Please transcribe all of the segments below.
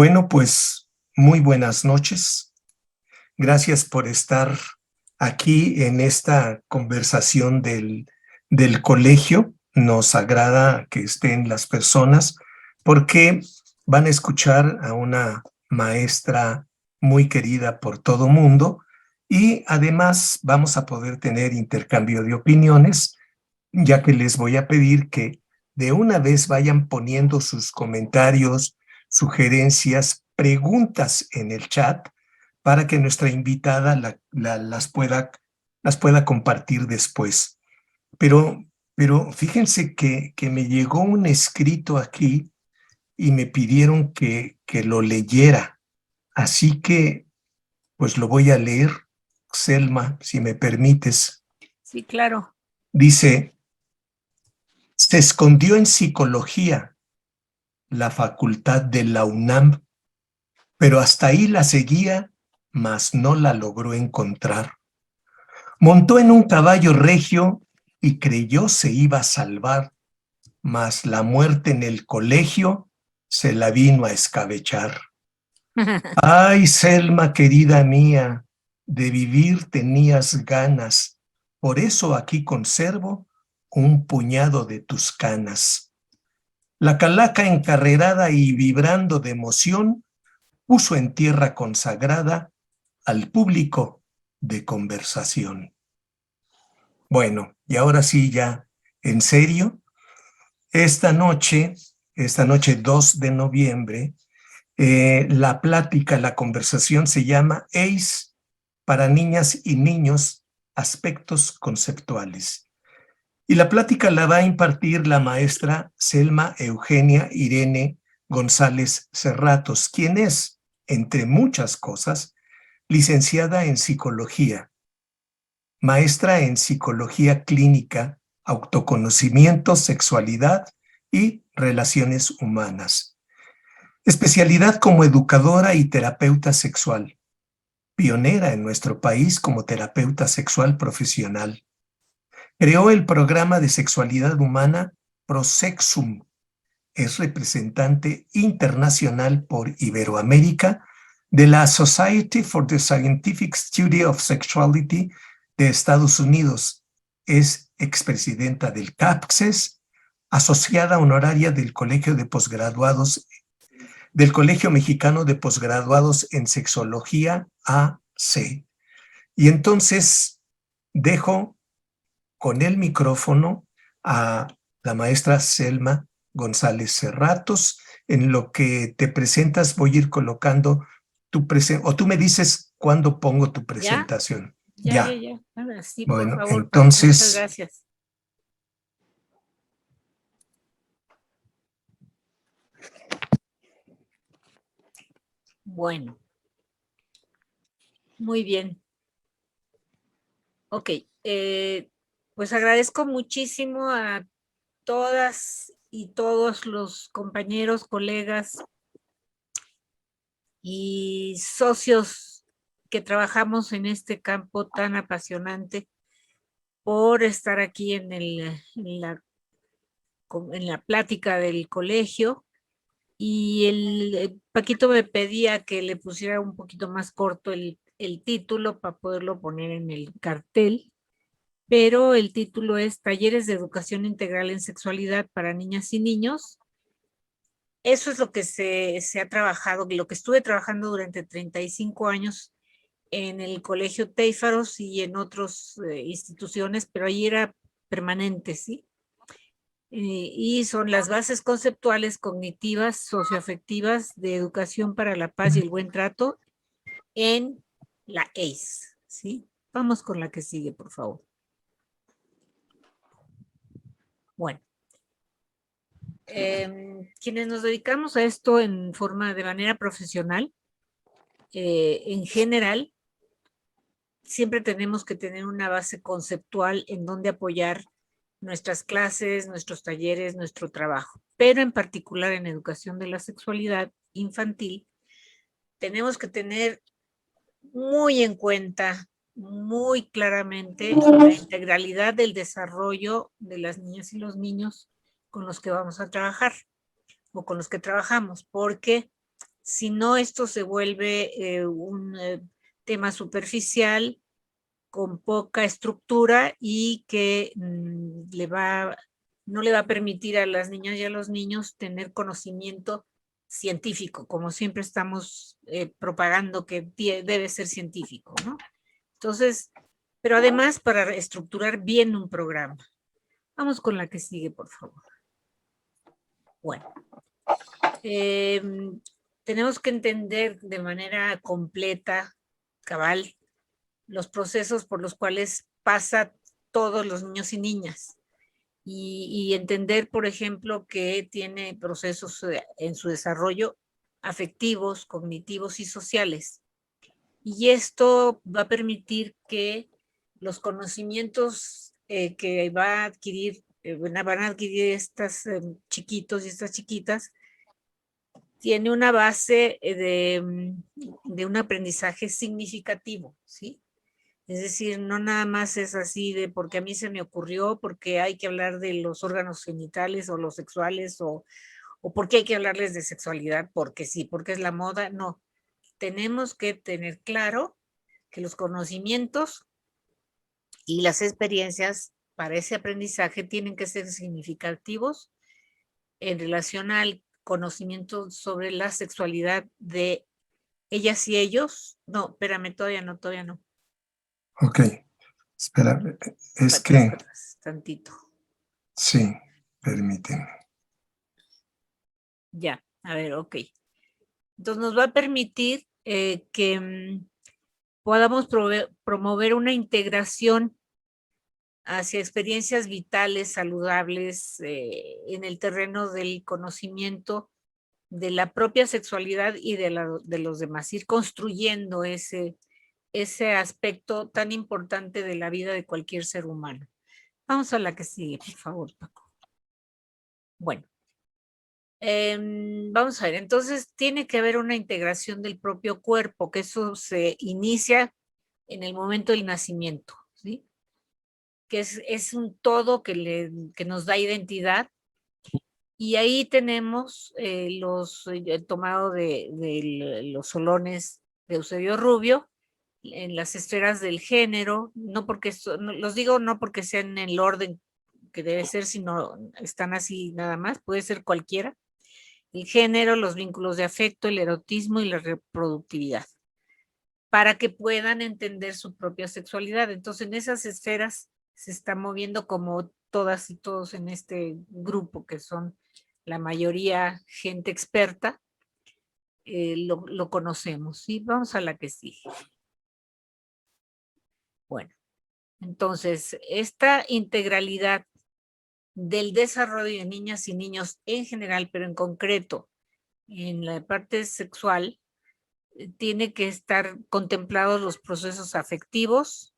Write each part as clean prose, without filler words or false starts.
Bueno, pues muy buenas noches. Gracias por estar aquí en esta conversación del colegio. Nos agrada que estén las personas porque van a escuchar a una maestra muy querida por todo mundo y además vamos a poder tener intercambio de opiniones, ya que les voy a pedir que de una vez vayan poniendo sus comentarios, sugerencias, preguntas en el chat para que nuestra invitada las pueda compartir después. Pero, pero fíjense que me llegó un escrito aquí y me pidieron que lo leyera. Así que, pues lo voy a leer. Selma, si me permites. Sí, claro. Dice: se escondió en psicología, la facultad de la UNAM, pero hasta ahí la seguía, mas no la logró encontrar. Montó en un caballo regio y creyó se iba a salvar, mas la muerte en el colegio se la vino a escabechar. Ay, Selma, querida mía, de vivir tenías ganas, por eso aquí conservo un puñado de tus canas. La calaca encarrerada y vibrando de emoción puso en tierra consagrada al público de conversación. Bueno, y ahora sí ya, en serio, esta noche 2 de noviembre, la plática, la conversación se llama ACE para niñas y niños, aspectos conceptuales. Y la plática la va a impartir la maestra Selma Eugenia Irene González Cerratos, quien es, entre muchas cosas, licenciada en psicología, maestra en psicología clínica, autoconocimiento, sexualidad y relaciones humanas. Especialidad como educadora y terapeuta sexual. Pionera en nuestro país como terapeuta sexual profesional. Creó el programa de sexualidad humana Prosexum. Es representante internacional por Iberoamérica de la Society for the Scientific Study of Sexuality de Estados Unidos. Es expresidenta del CAPSES, asociada honoraria del Colegio de Posgraduados, del Colegio Mexicano de Posgraduados en Sexología AC. Y entonces dejo con el micrófono a la maestra Selma González Cerratos. En lo que te presentas voy a ir colocando tu presentación, o tú me dices cuándo pongo tu presentación. Ya. Ahora sí, Bueno, por favor, entonces, muchas gracias. Bueno, muy bien. Ok, pues agradezco muchísimo a todas y todos los compañeros, colegas y socios que trabajamos en este campo tan apasionante por estar aquí en la plática del colegio. Y Paquito me pedía que le pusiera un poquito más corto el título para poderlo poner en el cartel, pero el título es Talleres de Educación Integral en Sexualidad para Niñas y Niños. Eso es lo que se ha trabajado, lo que estuve trabajando durante 35 años en el Colegio Téifaros y en otras instituciones, pero ahí era permanente, ¿sí? Y son las bases conceptuales, cognitivas, socioafectivas de educación para la paz y el buen trato en la ACE, ¿sí? Vamos con la que sigue, por favor. Bueno, quienes nos dedicamos a esto de manera profesional, en general, siempre tenemos que tener una base conceptual en donde apoyar nuestras clases, nuestros talleres, nuestro trabajo. Pero en particular en educación de la sexualidad infantil, tenemos que tener muy en cuenta, muy claramente, la integralidad del desarrollo de las niñas y los niños con los que vamos a trabajar o con los que trabajamos, porque Si no, esto se vuelve un tema superficial, con poca estructura y que no le va a permitir a las niñas y a los niños tener conocimiento científico, como siempre estamos propagando que debe ser científico, ¿no? Entonces, pero además para estructurar bien un programa. Vamos con la que sigue, por favor. Bueno, tenemos que entender de manera completa, cabal, los procesos por los cuales pasa todos los niños y niñas. Y entender, por ejemplo, que tiene procesos en su desarrollo afectivos, cognitivos y sociales. Y esto va a permitir que los conocimientos que va a adquirir, van a adquirir estos chiquitos y estas chiquitas, tiene una base de un aprendizaje significativo, ¿sí? Es decir, no nada más es así de porque a mí se me ocurrió, porque hay que hablar de los órganos genitales o los sexuales o porque hay que hablarles de sexualidad, porque sí, porque es la moda. No, tenemos que tener claro que los conocimientos y las experiencias para ese aprendizaje tienen que ser significativos en relación al conocimiento sobre la sexualidad de ellas y ellos. No, espérame, todavía no, todavía no. Ok, espera, es Para que, atrás, tantito. sí, permíteme. Ya, a ver, ok. Entonces nos va a permitir que podamos promover una integración hacia experiencias vitales, saludables, en el terreno del conocimiento de la propia sexualidad y de los demás, ir construyendo ese aspecto tan importante de la vida de cualquier ser humano. Vamos a la que sigue, por favor, Paco. Bueno. Vamos a ver, entonces tiene que haber una integración del propio cuerpo, que eso se inicia en el momento del nacimiento, ¿sí? Que es un todo que nos da identidad. Y ahí tenemos tomado de los solones de Eusebio Rubio, en las esferas del género, no porque, los digo no porque sean en el orden que debe ser, sino están así nada más, puede ser cualquiera. El género, los vínculos de afecto, el erotismo y la reproductividad, para que puedan entender su propia sexualidad. Entonces, en esas esferas se está moviendo como todas y todos en este grupo, que son la mayoría gente experta, lo conocemos. ¿Sí? Vamos a la que sigue. Bueno, entonces, esta integralidad del desarrollo de niñas y niños en general, pero en concreto en la parte sexual, tiene que estar contemplados los procesos afectivos.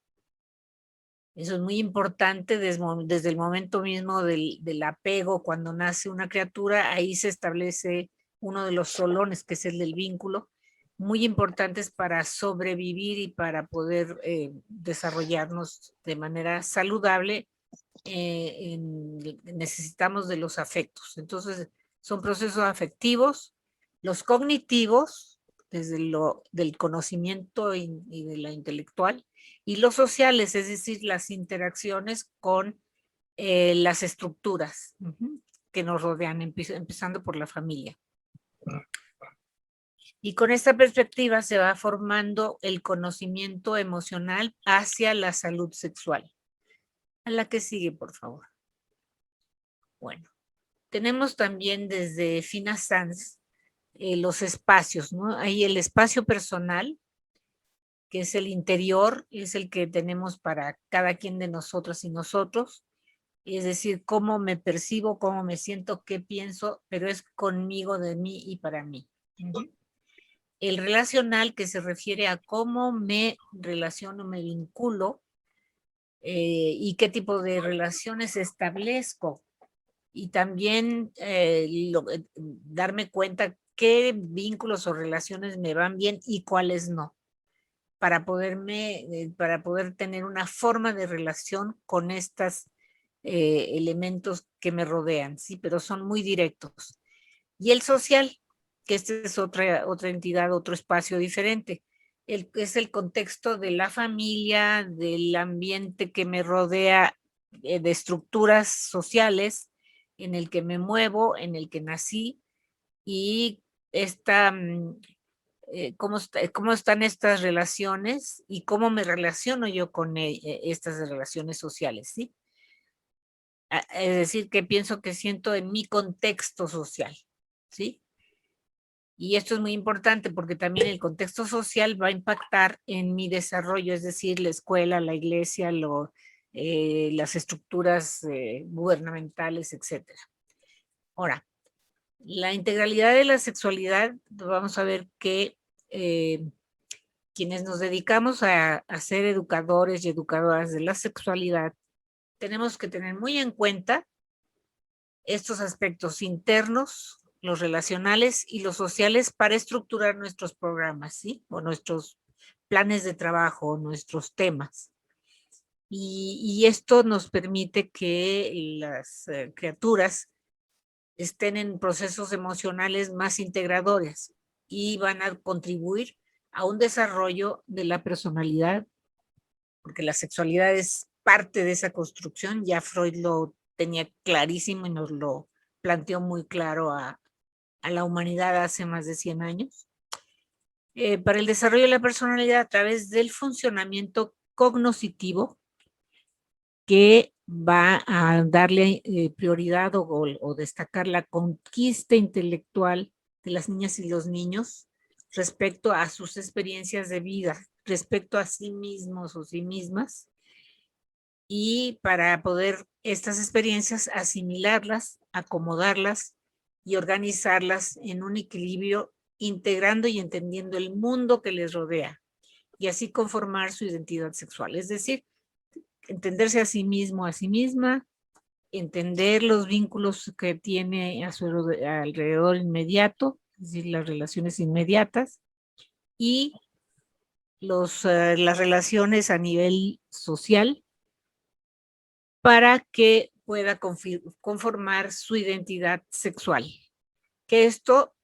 Eso es muy importante desde el momento mismo del apego, cuando nace una criatura, ahí se establece uno de los solones, que es el del vínculo, muy importantes para sobrevivir y para poder desarrollarnos de manera saludable. Necesitamos de los afectos. Entonces, son procesos afectivos, los cognitivos, desde del conocimiento y de la intelectual, y los sociales, es decir, las interacciones con las estructuras que nos rodean, empezando por la familia. Y con esta perspectiva se va formando el conocimiento emocional hacia la salud sexual. A la que sigue, por favor. Bueno, tenemos también desde Fina Sanz los espacios, ¿no? Hay el espacio personal, que es el interior, es el que tenemos para cada quien de nosotras y nosotros, es decir, cómo me percibo, cómo me siento, qué pienso, pero es conmigo, de mí y para mí. El relacional, que se refiere a cómo me relaciono, me vinculo y qué tipo de relaciones establezco. Y también darme cuenta qué vínculos o relaciones me van bien y cuáles no, para poder tener una forma de relación con estos elementos que me rodean, ¿sí? Pero son muy directos. Y el social, que este es otra entidad, otro espacio diferente. Es el contexto de la familia, del ambiente que me rodea, de estructuras sociales en el que me muevo, en el que nací, y cómo están estas relaciones y cómo me relaciono yo con estas relaciones sociales, ¿sí? Es decir, que pienso que siento en mi contexto social, ¿sí? Y esto es muy importante porque también el contexto social va a impactar en mi desarrollo, es decir, la escuela, la iglesia, las estructuras gubernamentales, etc. Ahora, la integralidad de la sexualidad, vamos a ver que quienes nos dedicamos a ser educadores y educadoras de la sexualidad, tenemos que tener muy en cuenta estos aspectos internos, los relacionales y los sociales para estructurar nuestros programas, ¿sí? O nuestros planes de trabajo, nuestros temas. Y esto nos permite que las criaturas estén en procesos emocionales más integradores y van a contribuir a un desarrollo de la personalidad, porque la sexualidad es parte de esa construcción. Ya Freud lo tenía clarísimo y nos lo planteó muy claro a la humanidad hace más de 100 años. Para el desarrollo de la personalidad a través del funcionamiento cognoscitivo, que va a darle prioridad o destacar la conquista intelectual de las niñas y los niños respecto a sus experiencias de vida, respecto a sí mismos o sí mismas, y para poder estas experiencias asimilarlas, acomodarlas y organizarlas en un equilibrio, integrando y entendiendo el mundo que les rodea, y así conformar su identidad sexual. Es decir, entenderse a sí mismo, a sí misma, entender los vínculos que tiene a su alrededor inmediato, es decir, las relaciones inmediatas, y las relaciones a nivel social, para que pueda conformar su identidad sexual. Que esto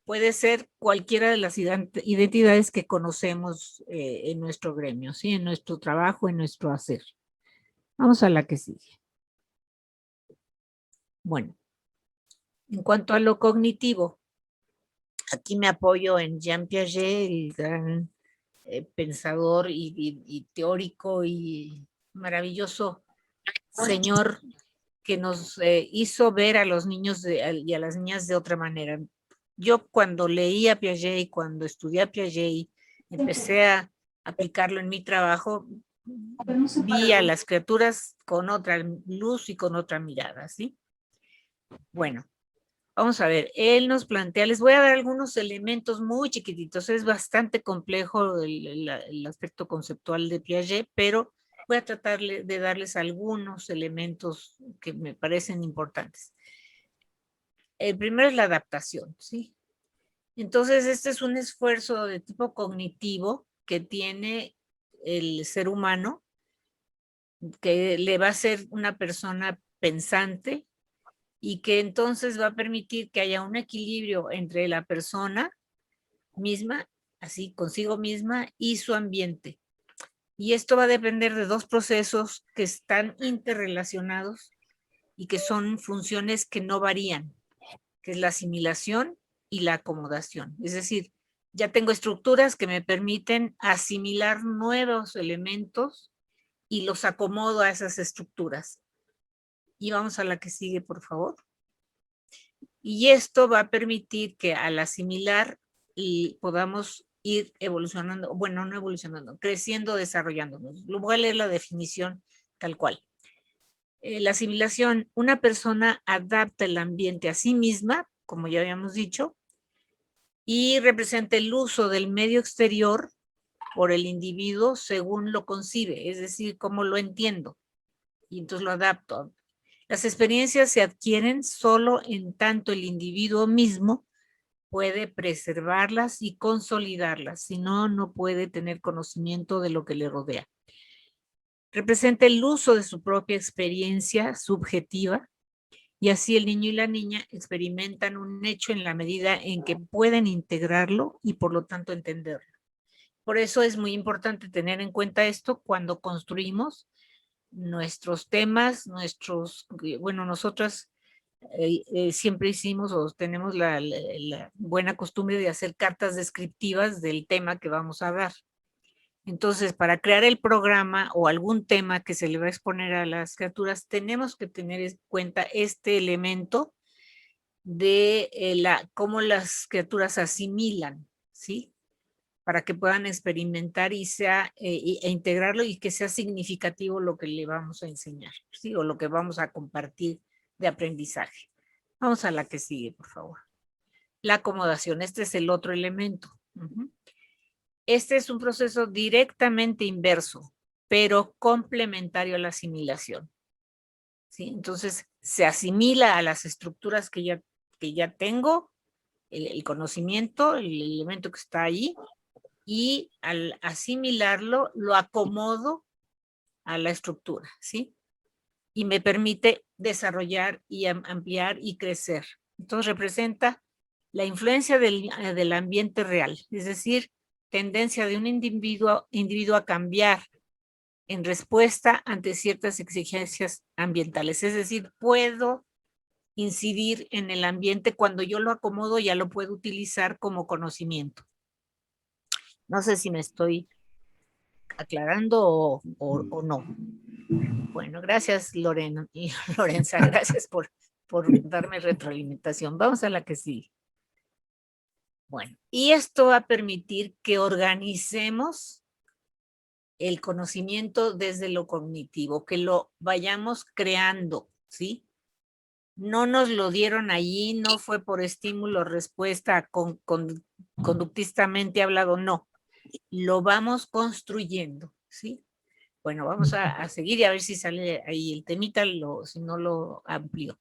puede ser cualquiera de las identidades que conocemos en nuestro gremio, ¿sí? En nuestro trabajo, en nuestro hacer. Vamos a la que sigue. Bueno, en cuanto a lo cognitivo, aquí me apoyo en Jean Piaget, el gran pensador y teórico y maravilloso señor que nos hizo ver a los niños y a las niñas de otra manera. Yo cuando leí a Piaget y cuando estudié a Piaget y empecé a aplicarlo en mi trabajo, vi a las criaturas con otra luz y con otra mirada, ¿sí? Bueno, vamos a ver, él nos plantea, les voy a dar algunos elementos muy chiquititos, es bastante complejo el aspecto conceptual de Piaget, pero voy a tratar de darles algunos elementos que me parecen importantes. El primero es la adaptación, ¿sí? Entonces, este es un esfuerzo de tipo cognitivo que tiene el ser humano, que le va a ser una persona pensante y que entonces va a permitir que haya un equilibrio entre la persona misma, así consigo misma, y su ambiente. Y esto va a depender de dos procesos que están interrelacionados y que son funciones que no varían, que es la asimilación y la acomodación. Es decir, ya tengo estructuras que me permiten asimilar nuevos elementos y los acomodo a esas estructuras. Y vamos a la que sigue, por favor. Y esto va a permitir que al asimilar y podamos ir evolucionando, bueno, no evolucionando, creciendo, desarrollándonos. Lo voy a leer la definición tal cual. La asimilación, una persona adapta el ambiente a sí misma, como ya habíamos dicho, y representa el uso del medio exterior por el individuo según lo concibe, es decir, cómo lo entiendo, y entonces lo adapto. Las experiencias se adquieren solo en tanto el individuo mismo puede preservarlas y consolidarlas, si no, no puede tener conocimiento de lo que le rodea. Representa el uso de su propia experiencia subjetiva y así el niño y la niña experimentan un hecho en la medida en que pueden integrarlo y por lo tanto entenderlo. Por eso es muy importante tener en cuenta esto cuando construimos nuestros temas, bueno, nosotras siempre hicimos o tenemos la buena costumbre de hacer cartas descriptivas del tema que vamos a dar. Entonces, para crear el programa o algún tema que se le va a exponer a las criaturas, tenemos que tener en cuenta este elemento de cómo las criaturas asimilan, ¿sí? Para que puedan experimentar y e integrarlo y que sea significativo lo que le vamos a enseñar, ¿sí? O lo que vamos a compartir de aprendizaje. Vamos a la que sigue, por favor. La acomodación, este es el otro elemento. Este es un proceso directamente inverso, pero complementario a la asimilación, ¿sí? Entonces, se asimila a las estructuras que ya tengo, el conocimiento, el elemento que está ahí, y al asimilarlo, lo acomodo a la estructura, ¿sí? Y me permite desarrollar y ampliar y crecer. Entonces, representa la influencia del ambiente real, es decir, tendencia de un individuo a cambiar en respuesta ante ciertas exigencias ambientales. Es decir, puedo incidir en el ambiente cuando yo lo acomodo, ya lo puedo utilizar como conocimiento. No sé si me estoy aclarando o no. Bueno, gracias Lorena y Lorenza, gracias por darme retroalimentación. Vamos a la que sigue. Bueno, y esto va a permitir que organicemos el conocimiento desde lo cognitivo, que lo vayamos creando, ¿sí? No nos lo dieron allí, no fue por estímulo, respuesta, conductistamente hablado, no. Lo vamos construyendo, ¿sí? Bueno, vamos a seguir y a ver si sale ahí el temita, si no lo amplío.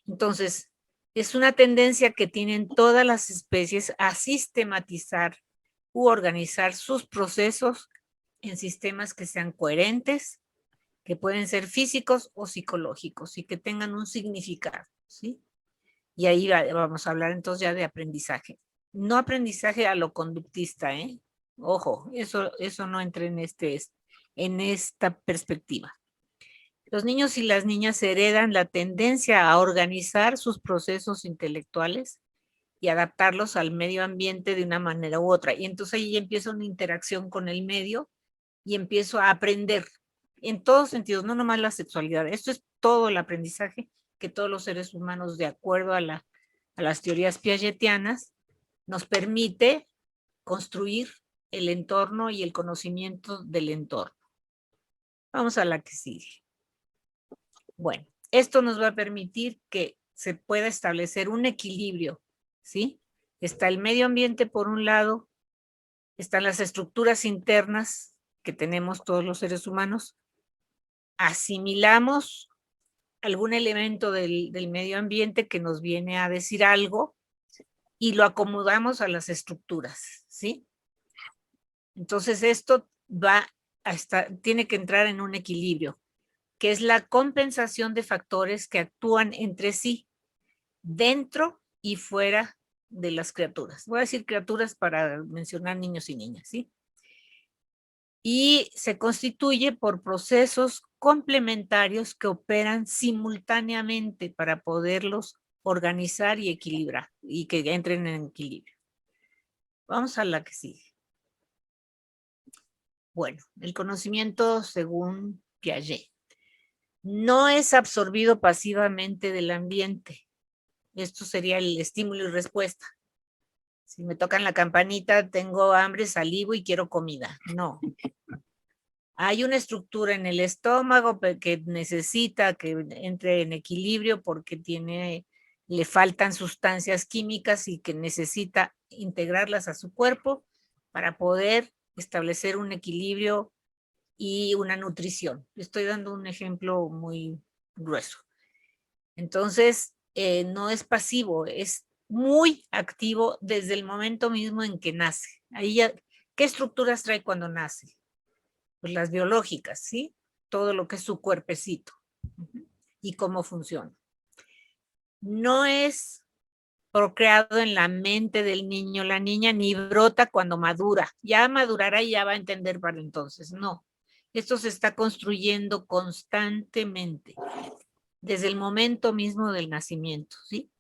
Entonces, es una tendencia que tienen todas las especies a sistematizar u organizar sus procesos en sistemas que sean coherentes, que pueden ser físicos o psicológicos y que tengan un significado, ¿sí? Y ahí vamos a hablar entonces ya de aprendizaje. No aprendizaje a lo conductista, ¿eh? Ojo, eso no entra en esta perspectiva. Los niños y las niñas heredan la tendencia a organizar sus procesos intelectuales y adaptarlos al medio ambiente de una manera u otra. Y entonces ahí empieza una interacción con el medio y empiezo a aprender en todos sentidos, no nomás la sexualidad. Esto es todo el aprendizaje que todos los seres humanos, de acuerdo a las teorías piagetianas, nos permite construir el entorno y el conocimiento del entorno. Vamos a la que sigue. Bueno, esto nos va a permitir que se pueda establecer un equilibrio, ¿sí? Está el medio ambiente por un lado, están las estructuras internas que tenemos todos los seres humanos, asimilamos algún elemento del medio ambiente que nos viene a decir algo y lo acomodamos a las estructuras, ¿sí? Entonces esto tiene que entrar en un equilibrio, que es la compensación de factores que actúan entre sí, dentro y fuera de las criaturas. Voy a decir criaturas para mencionar niños y niñas, ¿sí? Y se constituye por procesos complementarios que operan simultáneamente para poderlos organizar y equilibrar y que entren en equilibrio. Vamos a la que sigue. Bueno, el conocimiento según Piaget no es absorbido pasivamente del ambiente. Esto sería el estímulo y respuesta. Si me tocan la campanita, tengo hambre, salivo y quiero comida. No. Hay una estructura en el estómago que necesita que entre en equilibrio porque le faltan sustancias químicas y que necesita integrarlas a su cuerpo para poder establecer un equilibrio y una nutrición. Estoy dando un ejemplo muy grueso. Entonces, no es pasivo, es muy activo desde el momento mismo en que nace. Ahí ya, ¿qué estructuras trae cuando nace? Pues las biológicas, ¿sí? Todo lo que es su cuerpecito y cómo funciona. no es procreado en la mente del niño, la niña, ni brota cuando madura. Ya madurará y ya va a entender para entonces. No, esto se está construyendo constantemente, desde el momento mismo del nacimiento, ¿sí?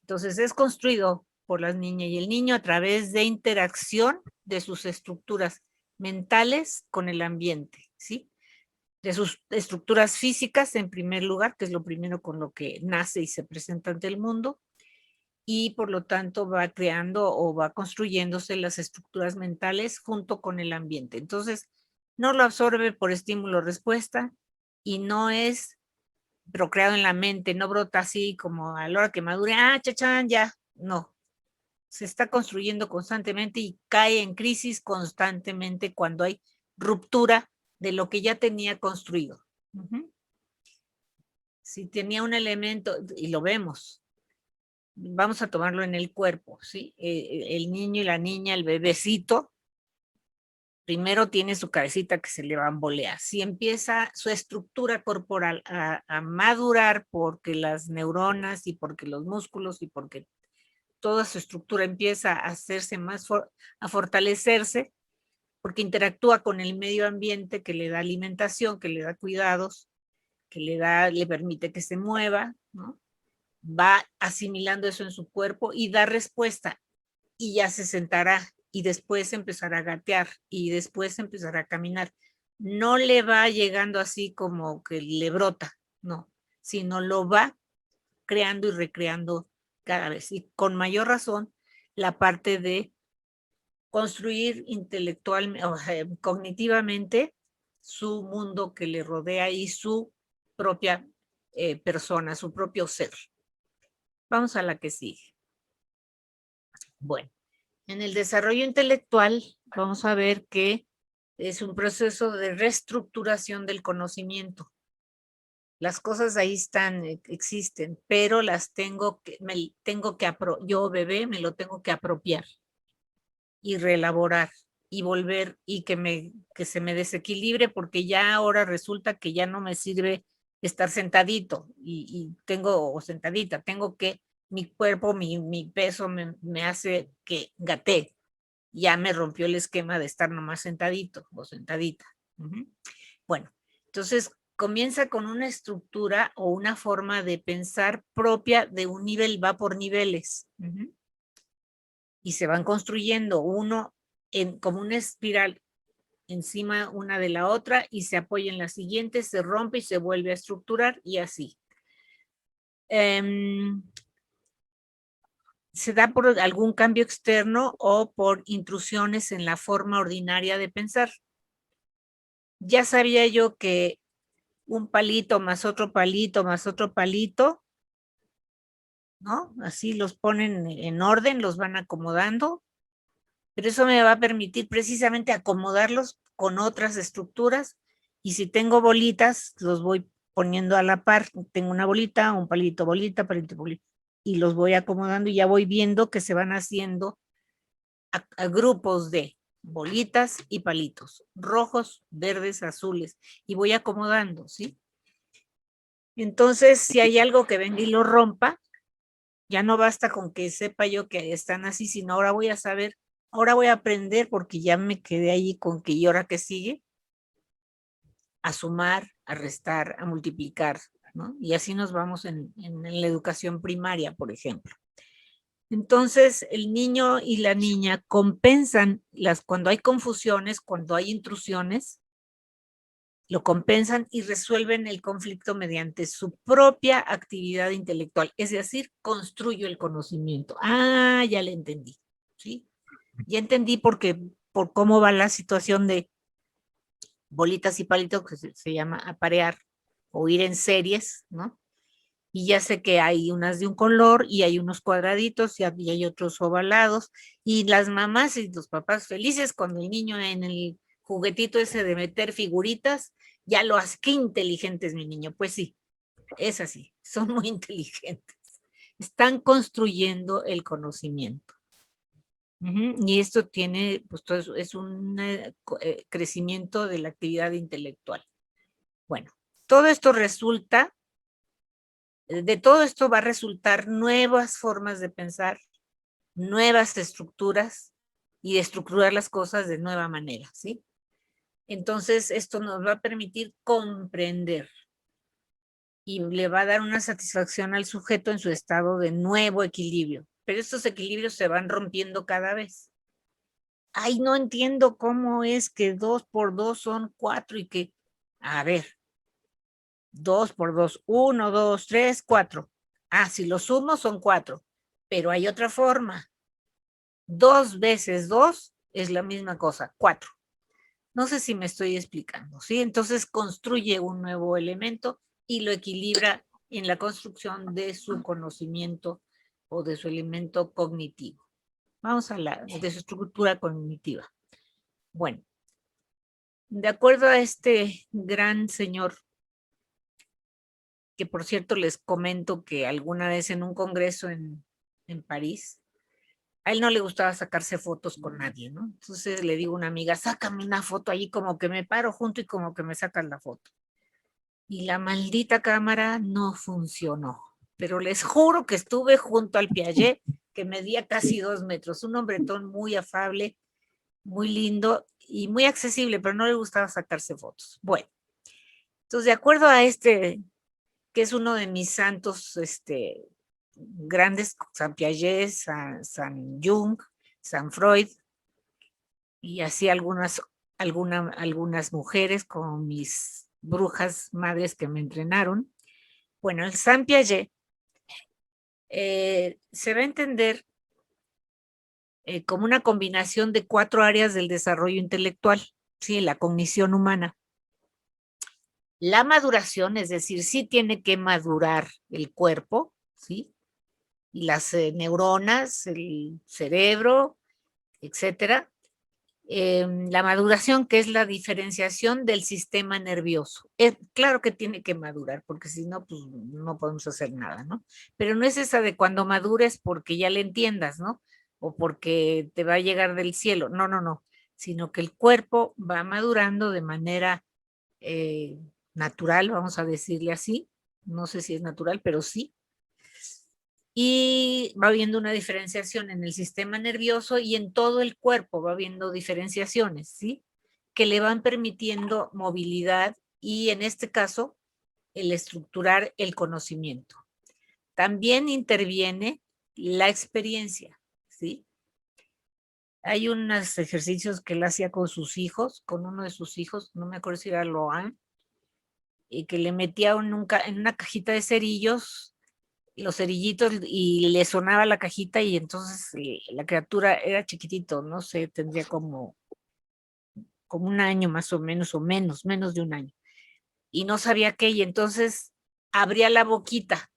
Entonces es construido por las niñas y el niño a través de interacción de sus estructuras mentales con el ambiente, ¿sí? De sus estructuras físicas en primer lugar, que es lo primero con lo que nace y se presenta ante el mundo, y por lo tanto va creando o va construyéndose las estructuras mentales junto con el ambiente. Entonces, no lo absorbe por estímulo-respuesta y no es procreado en la mente, no brota así como a la hora que madure, chachán, ya, no. Se está construyendo constantemente y cae en crisis constantemente cuando hay ruptura de lo que ya tenía construido. Si tenía un elemento, y lo vemos, vamos a tomarlo en el cuerpo, ¿sí? El niño y la niña, el bebecito, primero tiene su cabecita que se le bambolea. Si empieza su estructura corporal a madurar porque las neuronas y porque los músculos y porque toda su estructura empieza a hacerse más, a fortalecerse, porque interactúa con el medio ambiente que le da alimentación, que le da cuidados, que le permite que se mueva, ¿no? Va asimilando eso en su cuerpo y da respuesta y ya se sentará y después empezará a gatear y después empezará a caminar. No le va llegando así como que le brota, no, sino lo va creando y recreando cada vez. Y con mayor razón, la parte de construir intelectualmente, o sea, cognitivamente su mundo que le rodea y su propia persona, su propio ser. Vamos a la que sigue. Bueno, en el desarrollo intelectual vamos a ver que es un proceso de reestructuración del conocimiento. Las cosas ahí están, existen, pero las tengo que, yo bebé me lo tengo que apropiar y reelaborar y volver y que se me desequilibre porque ya ahora resulta que ya no me sirve estar sentadito y tengo, o sentadita, tengo que, mi cuerpo, mi peso me hace que gatee. Ya me rompió el esquema de estar nomás sentadito o sentadita. Bueno, entonces comienza con una estructura o una forma de pensar propia de un nivel, va por niveles. Y se van construyendo uno como una espiral encima una de la otra y se apoya en la siguiente, se rompe y se vuelve a estructurar y así. Se da por algún cambio externo o por intrusiones en la forma ordinaria de pensar. Ya sabía yo que un palito más otro palito más otro palito, ¿no? Así los ponen en orden, los van acomodando, pero eso me va a permitir precisamente acomodarlos con otras estructuras y si tengo bolitas, los voy poniendo a la par. Tengo una bolita, un palito, bolita, palito, bolita, y los voy acomodando y ya voy viendo que se van haciendo a grupos de bolitas y palitos, rojos, verdes, azules, y voy acomodando, ¿sí? Entonces, si hay algo que venga y lo rompa, ya no basta con que sepa yo que están así, sino ahora voy a saber, ahora voy a aprender porque ya me quedé ahí con que y ahora que sigue, a sumar, a restar, a multiplicar, ¿no? Y así nos vamos en la educación primaria, por ejemplo. Entonces, el niño y la niña compensan cuando hay confusiones, cuando hay intrusiones, lo compensan y resuelven el conflicto mediante su propia actividad intelectual, es decir, construyo el conocimiento. Ya le entendí, ¿sí? Ya entendí por cómo va la situación de bolitas y palitos, que se llama aparear o ir en series, ¿no? Y ya sé que hay unas de un color y hay unos cuadraditos y hay otros ovalados y las mamás y los papás felices cuando el niño en el juguetito ese de meter figuritas, ya lo hace. Qué inteligente es mi niño. Pues sí, es así, son muy inteligentes. Están construyendo el conocimiento. Y esto tiene, pues todo es un crecimiento de la actividad intelectual. Bueno, todo esto resulta de todo esto va a resultar nuevas formas de pensar, nuevas estructuras y de estructurar las cosas de nueva manera, ¿sí? Entonces, esto nos va a permitir comprender y le va a dar una satisfacción al sujeto en su estado de nuevo equilibrio. Pero estos equilibrios se van rompiendo cada vez. Ay, no entiendo cómo es que 2 por 2 son 4 y que, a ver, 2 por 2, 1, 2, 3, 4. Ah, si lo sumo son 4, pero hay otra forma. 2 veces 2 es la misma cosa, 4. No sé si me estoy explicando, ¿sí? Entonces construye un nuevo elemento y lo equilibra en la construcción de su conocimiento o de su elemento cognitivo. Vamos a de su estructura cognitiva. Bueno, de acuerdo a este gran señor, que por cierto les comento que alguna vez en un congreso en París, a él no le gustaba sacarse fotos con nadie, ¿no? Entonces le digo a una amiga, sácame una foto allí, como que me paro junto y como que me sacas la foto. Y la maldita cámara no funcionó. Pero les juro que estuve junto al Piaget, que medía casi 2 metros, un hombretón muy afable, muy lindo y muy accesible, pero no le gustaba sacarse fotos. Bueno, entonces de acuerdo a este, que es uno de mis santos grandes, San Piaget, San Jung, San Freud, y así algunas mujeres como mis brujas madres que me entrenaron. Bueno, el San Piaget se va a entender como una combinación de 4 áreas del desarrollo intelectual, ¿sí? La cognición humana. La maduración, es decir, sí tiene que madurar el cuerpo, ¿sí? Y las neuronas, el cerebro, etcétera. La maduración, que es la diferenciación del sistema nervioso. Claro que tiene que madurar, porque si no, pues no podemos hacer nada, ¿no? Pero no es esa de cuando madures porque ya le entiendas, ¿no? O porque te va a llegar del cielo. No, no, no. Sino que el cuerpo va madurando de manera natural, vamos a decirle así. No sé si es natural, pero sí. Y va habiendo una diferenciación en el sistema nervioso y en todo el cuerpo va habiendo diferenciaciones, ¿sí? Que le van permitiendo movilidad y en este caso el estructurar el conocimiento. También interviene la experiencia, ¿sí? Hay unos ejercicios que él hacía con sus hijos, con uno de sus hijos, no me acuerdo si era Loan, y que le metía en una cajita de cerillos los cerillitos y le sonaba la cajita y entonces la criatura era chiquitito, no sé, tendría como un año más o menos de un año. Y no sabía qué, y entonces abría la boquita,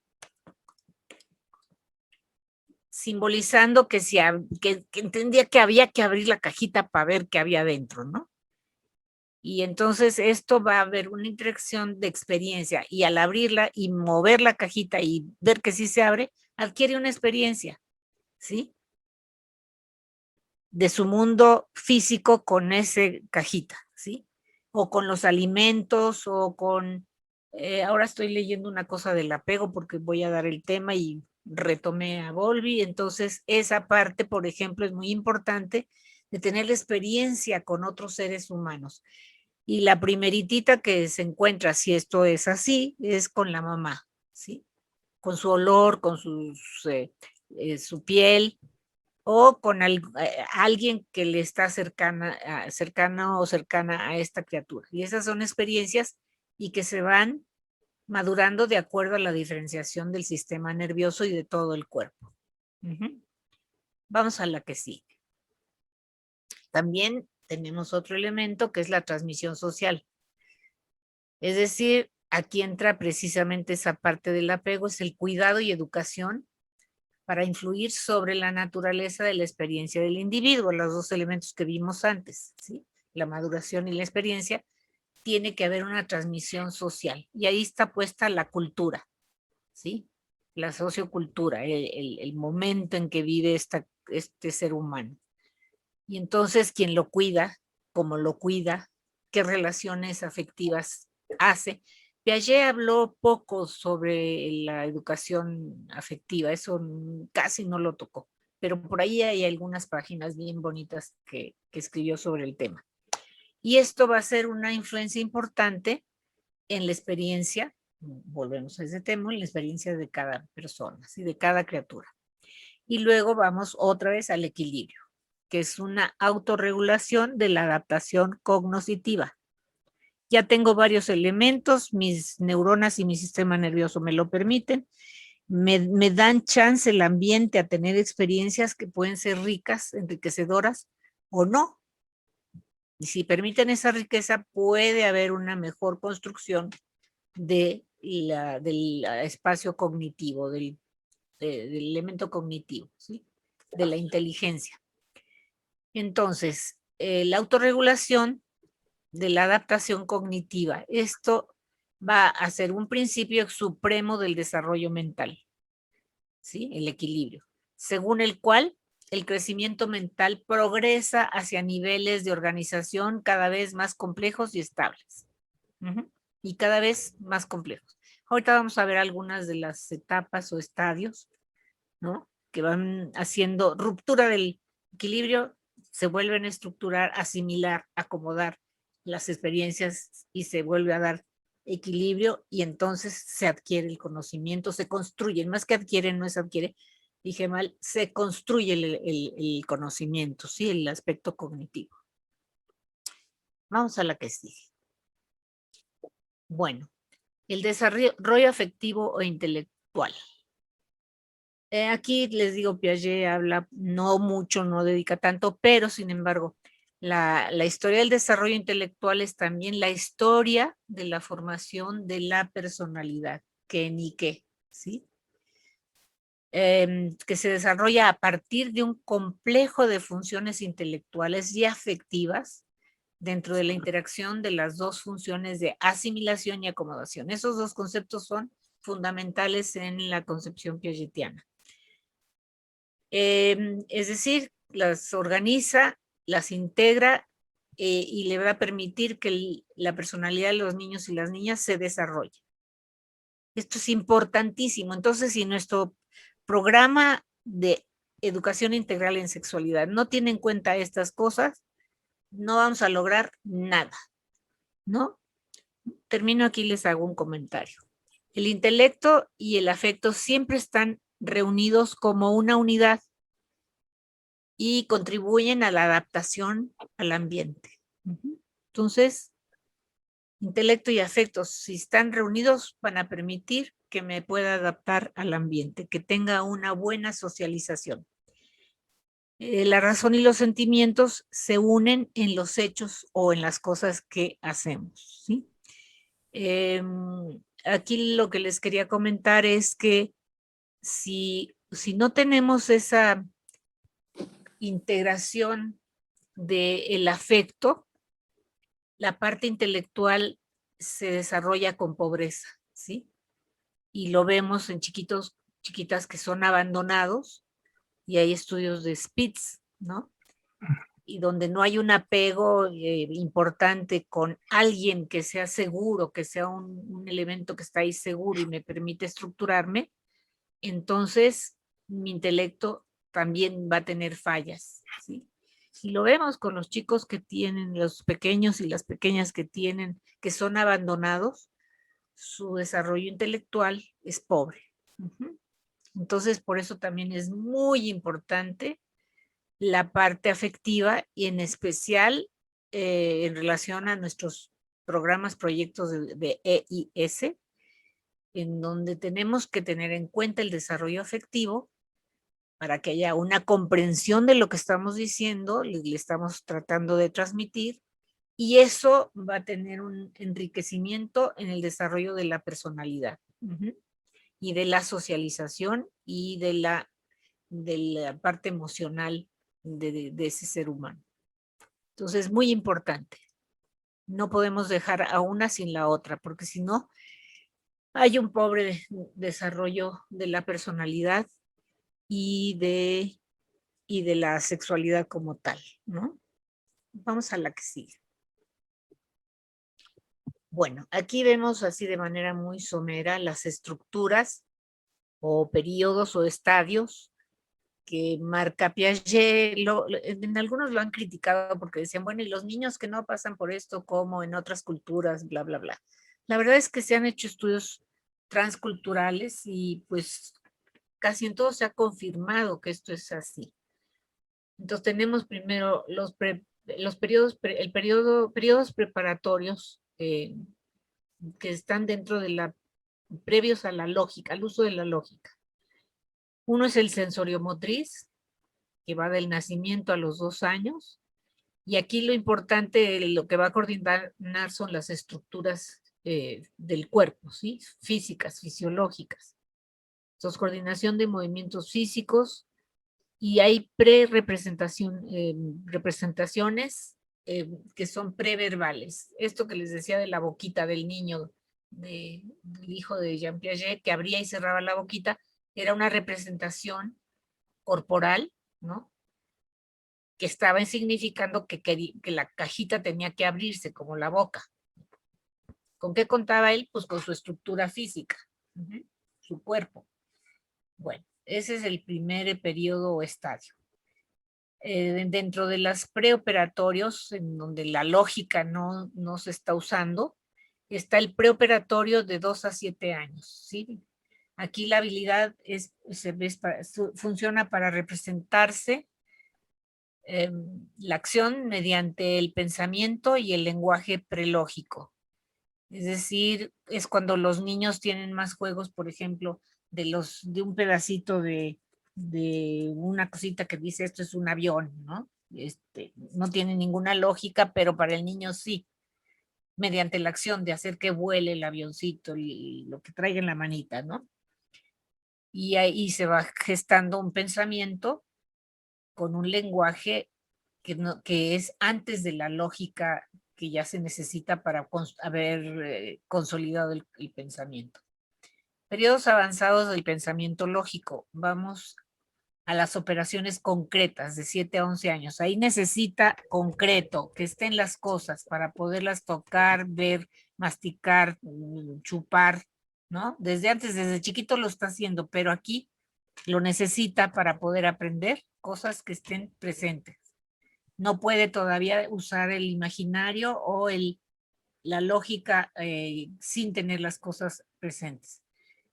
simbolizando que entendía que había que abrir la cajita para ver qué había dentro, ¿no? Y entonces esto va a haber una interacción de experiencia y al abrirla y mover la cajita y ver que sí se abre, adquiere una experiencia, ¿sí? De su mundo físico con ese cajita, ¿sí? O con los alimentos o con, ahora estoy leyendo una cosa del apego porque voy a dar el tema y retomé a Bowlby, entonces esa parte, por ejemplo, es muy importante de tener la experiencia con otros seres humanos. Y la primeritita que se encuentra, si esto es así, es con la mamá, ¿sí? Con su olor, con su piel, o con alguien que le está cercano o cercana a esta criatura. Y esas son experiencias y que se van madurando de acuerdo a la diferenciación del sistema nervioso y de todo el cuerpo. Vamos a la que sigue. También tenemos otro elemento que es la transmisión social. Es decir, aquí entra precisamente esa parte del apego, es el cuidado y educación para influir sobre la naturaleza de la experiencia del individuo, los dos elementos que vimos antes, ¿sí? La maduración y la experiencia, tiene que haber una transmisión social. Y ahí está puesta la cultura, ¿sí? La sociocultura, el momento en que vive este ser humano. Y entonces, quien lo cuida, cómo lo cuida, qué relaciones afectivas hace, Piaget habló poco sobre la educación afectiva, eso casi no lo tocó, pero por ahí hay algunas páginas bien bonitas que escribió sobre el tema. Y esto va a ser una influencia importante en la experiencia, volvemos a ese tema, en la experiencia de cada persona, ¿sí? De cada criatura. Y luego vamos otra vez al equilibrio, que es una autorregulación de la adaptación cognitiva. Ya tengo varios elementos, mis neuronas y mi sistema nervioso me lo permiten, me dan chance el ambiente a tener experiencias que pueden ser ricas, enriquecedoras o no. Y si permiten esa riqueza, puede haber una mejor construcción del espacio cognitivo, del elemento cognitivo, ¿sí? De la inteligencia. Entonces, la autorregulación de la adaptación cognitiva, esto va a ser un principio supremo del desarrollo mental, ¿sí? El equilibrio, según el cual el crecimiento mental progresa hacia niveles de organización cada vez más complejos y estables. Y cada vez más complejos. Ahorita vamos a ver algunas de las etapas o estadios, ¿no? Que van haciendo ruptura del equilibrio, se vuelven a estructurar, asimilar, acomodar las experiencias y se vuelve a dar equilibrio y entonces se adquiere el conocimiento, se construye, más que adquiere, no es adquiere, dije mal, se construye el conocimiento, ¿sí? El aspecto cognitivo. Vamos a la que sigue. Bueno, el desarrollo afectivo o intelectual. Aquí les digo, Piaget habla no mucho, no dedica tanto, pero sin embargo, la historia del desarrollo intelectual es también la historia de la formación de la personalidad, que ni qué, ¿sí? Que se desarrolla a partir de un complejo de funciones intelectuales y afectivas dentro de la interacción de las dos funciones de asimilación y acomodación. Esos dos conceptos son fundamentales en la concepción piagetiana. Es decir, las organiza, las integra y le va a permitir que la personalidad de los niños y las niñas se desarrolle. Esto es importantísimo. Entonces, si nuestro programa de educación integral en sexualidad no tiene en cuenta estas cosas, no vamos a lograr nada, ¿no? Termino aquí, les hago un comentario. El intelecto y el afecto siempre están reunidos como una unidad y contribuyen a la adaptación al ambiente. Entonces, intelecto y afectos, si están reunidos, van a permitir que me pueda adaptar al ambiente, que tenga una buena socialización. La razón y los sentimientos se unen en los hechos o en las cosas que hacemos, ¿sí? Aquí lo que les quería comentar es que si no tenemos esa integración del afecto, la parte intelectual se desarrolla con pobreza, ¿sí? Y lo vemos en chiquitos, chiquitas que son abandonados, y hay estudios de Spitz, ¿no? Y donde no hay un apego importante con alguien que sea seguro, que sea un elemento que está ahí seguro y me permite estructurarme, entonces mi intelecto también va a tener fallas, ¿sí? Y lo vemos con los chicos que tienen, los pequeños y las pequeñas que tienen, que son abandonados, su desarrollo intelectual es pobre. Entonces, por eso también es muy importante la parte afectiva y en especial en relación a nuestros programas, proyectos de EIS, en donde tenemos que tener en cuenta el desarrollo afectivo para que haya una comprensión de lo que estamos diciendo, le estamos tratando de transmitir, y eso va a tener un enriquecimiento en el desarrollo de la personalidad y de la socialización y de la parte emocional de ese ser humano. Entonces, muy importante. No podemos dejar a una sin la otra, porque si no, hay un pobre desarrollo de la personalidad y de la sexualidad como tal, ¿no? Vamos a la que sigue. Bueno, aquí vemos así de manera muy somera las estructuras o periodos o estadios que marca Piaget. En algunos lo han criticado porque decían, bueno, y los niños que no pasan por esto como en otras culturas, bla, bla, bla. La verdad es que se han hecho estudios transculturales y pues casi en todo se ha confirmado que esto es así. Entonces tenemos primero los periodos, periodos preparatorios que están dentro de previos a la lógica, al uso de la lógica. Uno es el sensoriomotriz, que va del nacimiento a los 2 años, y aquí lo importante, lo que va a coordinar son las estructuras del cuerpo, ¿sí? Físicas, fisiológicas. Entonces, coordinación de movimientos físicos, y hay representaciones que son preverbales. Esto que les decía de la boquita del niño, del hijo de Jean Piaget, que abría y cerraba la boquita, era una representación corporal, ¿no? Que estaba significando que la cajita tenía que abrirse como la boca. ¿Con qué contaba él? Pues con su estructura física, su cuerpo. Bueno, ese es el primer periodo o estadio. Dentro de las preoperatorios, en donde la lógica no se está usando, está el preoperatorio de 2 a 7 años, ¿sí? Aquí la habilidad funciona para representarse la acción mediante el pensamiento y el lenguaje prelógico. Es decir, es cuando los niños tienen más juegos, por ejemplo, de un pedacito de una cosita que dice esto es un avión, ¿no? No tiene ninguna lógica, pero para el niño sí, mediante la acción de hacer que vuele el avioncito y lo que traiga en la manita, ¿no? Y ahí se va gestando un pensamiento con un lenguaje que es antes de la lógica que ya se necesita para haber consolidado el pensamiento. Periodos avanzados del pensamiento lógico. Vamos a las operaciones concretas de 7 a 11 años. Ahí necesita concreto, que estén las cosas para poderlas tocar, ver, masticar, chupar, ¿no? Desde antes, desde chiquito lo está haciendo, pero aquí lo necesita para poder aprender cosas que estén presentes. No puede todavía usar el imaginario o la lógica sin tener las cosas presentes.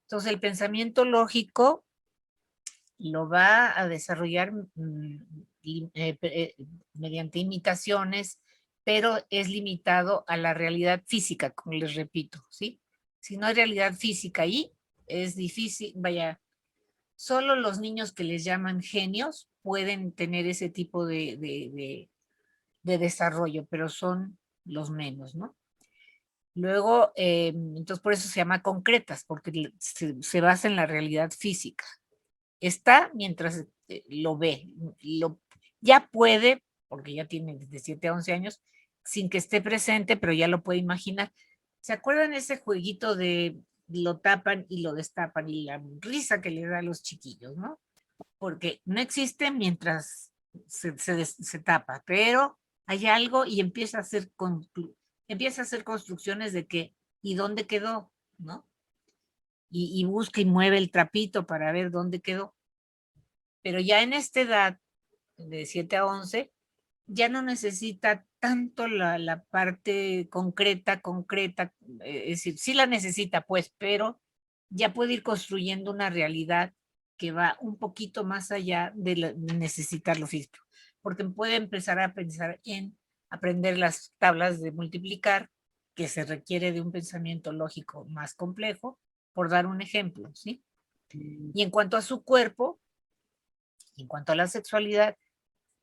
Entonces, el pensamiento lógico lo va a desarrollar mediante imitaciones, pero es limitado a la realidad física, como les repito, ¿sí? Si no hay realidad física ahí, es difícil, vaya, solo los niños que les llaman genios pueden tener ese tipo de desarrollo, pero son los menos, ¿no? Luego, entonces por eso se llama concretas, porque se basa en la realidad física. Está mientras lo ve, ya puede, porque ya tiene de 7 a 11 años, sin que esté presente, pero ya lo puede imaginar. ¿Se acuerdan ese jueguito de lo tapan y lo destapan y la risa que le da a los chiquillos, ¿no? Porque no existe mientras se tapa, pero hay algo y empieza a hacer construcciones de que, ¿y dónde quedó? ¿No? Y busca y mueve el trapito para ver dónde quedó. Pero ya en esta edad, de 7 a 11, ya no necesita tanto la parte concreta, es decir, sí la necesita, pues, pero ya puede ir construyendo una realidad que va un poquito más allá de necesitar lo físico, porque puede empezar a pensar en aprender las tablas de multiplicar, que se requiere de un pensamiento lógico más complejo, por dar un ejemplo, ¿sí? Y en cuanto a su cuerpo, en cuanto a la sexualidad,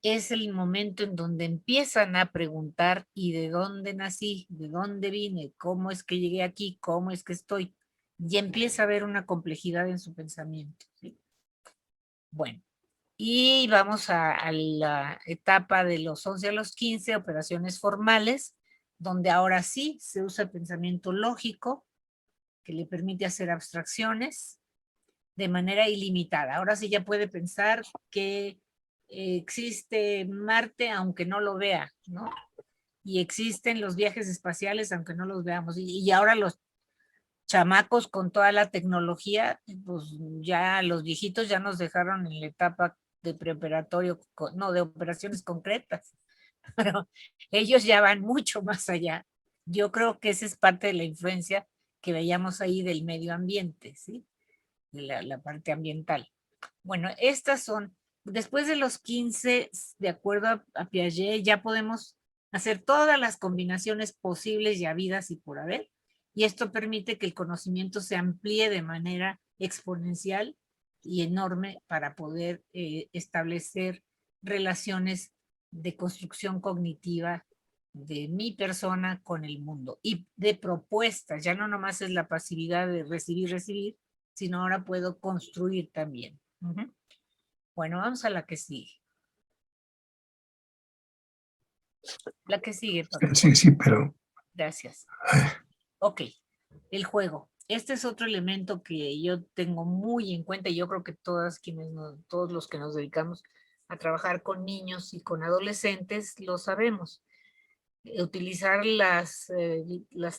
es el momento en donde empiezan a preguntar ¿y de dónde nací? ¿De dónde vine? ¿Cómo es que llegué aquí? ¿Cómo es que estoy? Y empieza a haber una complejidad en su pensamiento, ¿sí? Bueno, y vamos a la etapa de los 11 a los 15, operaciones formales, donde ahora sí se usa el pensamiento lógico, que le permite hacer abstracciones de manera ilimitada. Ahora sí ya puede pensar que existe Marte aunque no lo vea, ¿no? y existen los viajes espaciales, aunque no los veamos. Y ahora los chamacos con toda la tecnología, pues ya los viejitos ya nos dejaron en la etapa de preoperatorio, no, de operaciones concretas, pero ellos ya van mucho más allá. Yo creo que esa es parte de la influencia que veíamos ahí del medio ambiente, ¿sí? La parte ambiental. Bueno, estas son, después de los 15, de acuerdo a Piaget, ya podemos hacer todas las combinaciones posibles y habidas y por haber, y esto permite que el conocimiento se amplíe de manera exponencial y enorme para poder establecer relaciones de construcción cognitiva de mi persona con el mundo y de propuestas. Ya no nomás es la pasividad de recibir, sino ahora puedo construir también. Bueno, vamos a la que sigue. La que sigue, Paco. Sí, pero... Gracias. Ok, el juego. Este es otro elemento que yo tengo muy en cuenta y yo creo que todos los que nos dedicamos a trabajar con niños y con adolescentes lo sabemos. Utilizar las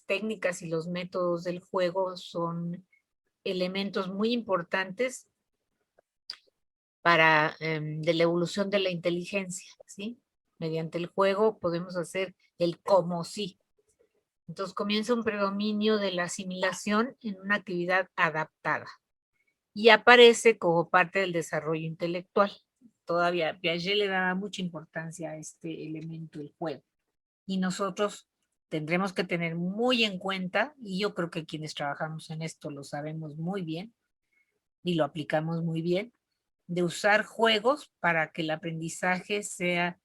técnicas y los métodos del juego son elementos muy importantes para de la evolución de la inteligencia, ¿sí? Mediante el juego podemos hacer el como sí. Entonces comienza un predominio de la asimilación en una actividad adaptada y aparece como parte del desarrollo intelectual. Todavía Piaget le daba mucha importancia a este elemento, el juego. Y nosotros tendremos que tener muy en cuenta, y yo creo que quienes trabajamos en esto lo sabemos muy bien y lo aplicamos muy bien, de usar juegos para que el aprendizaje sea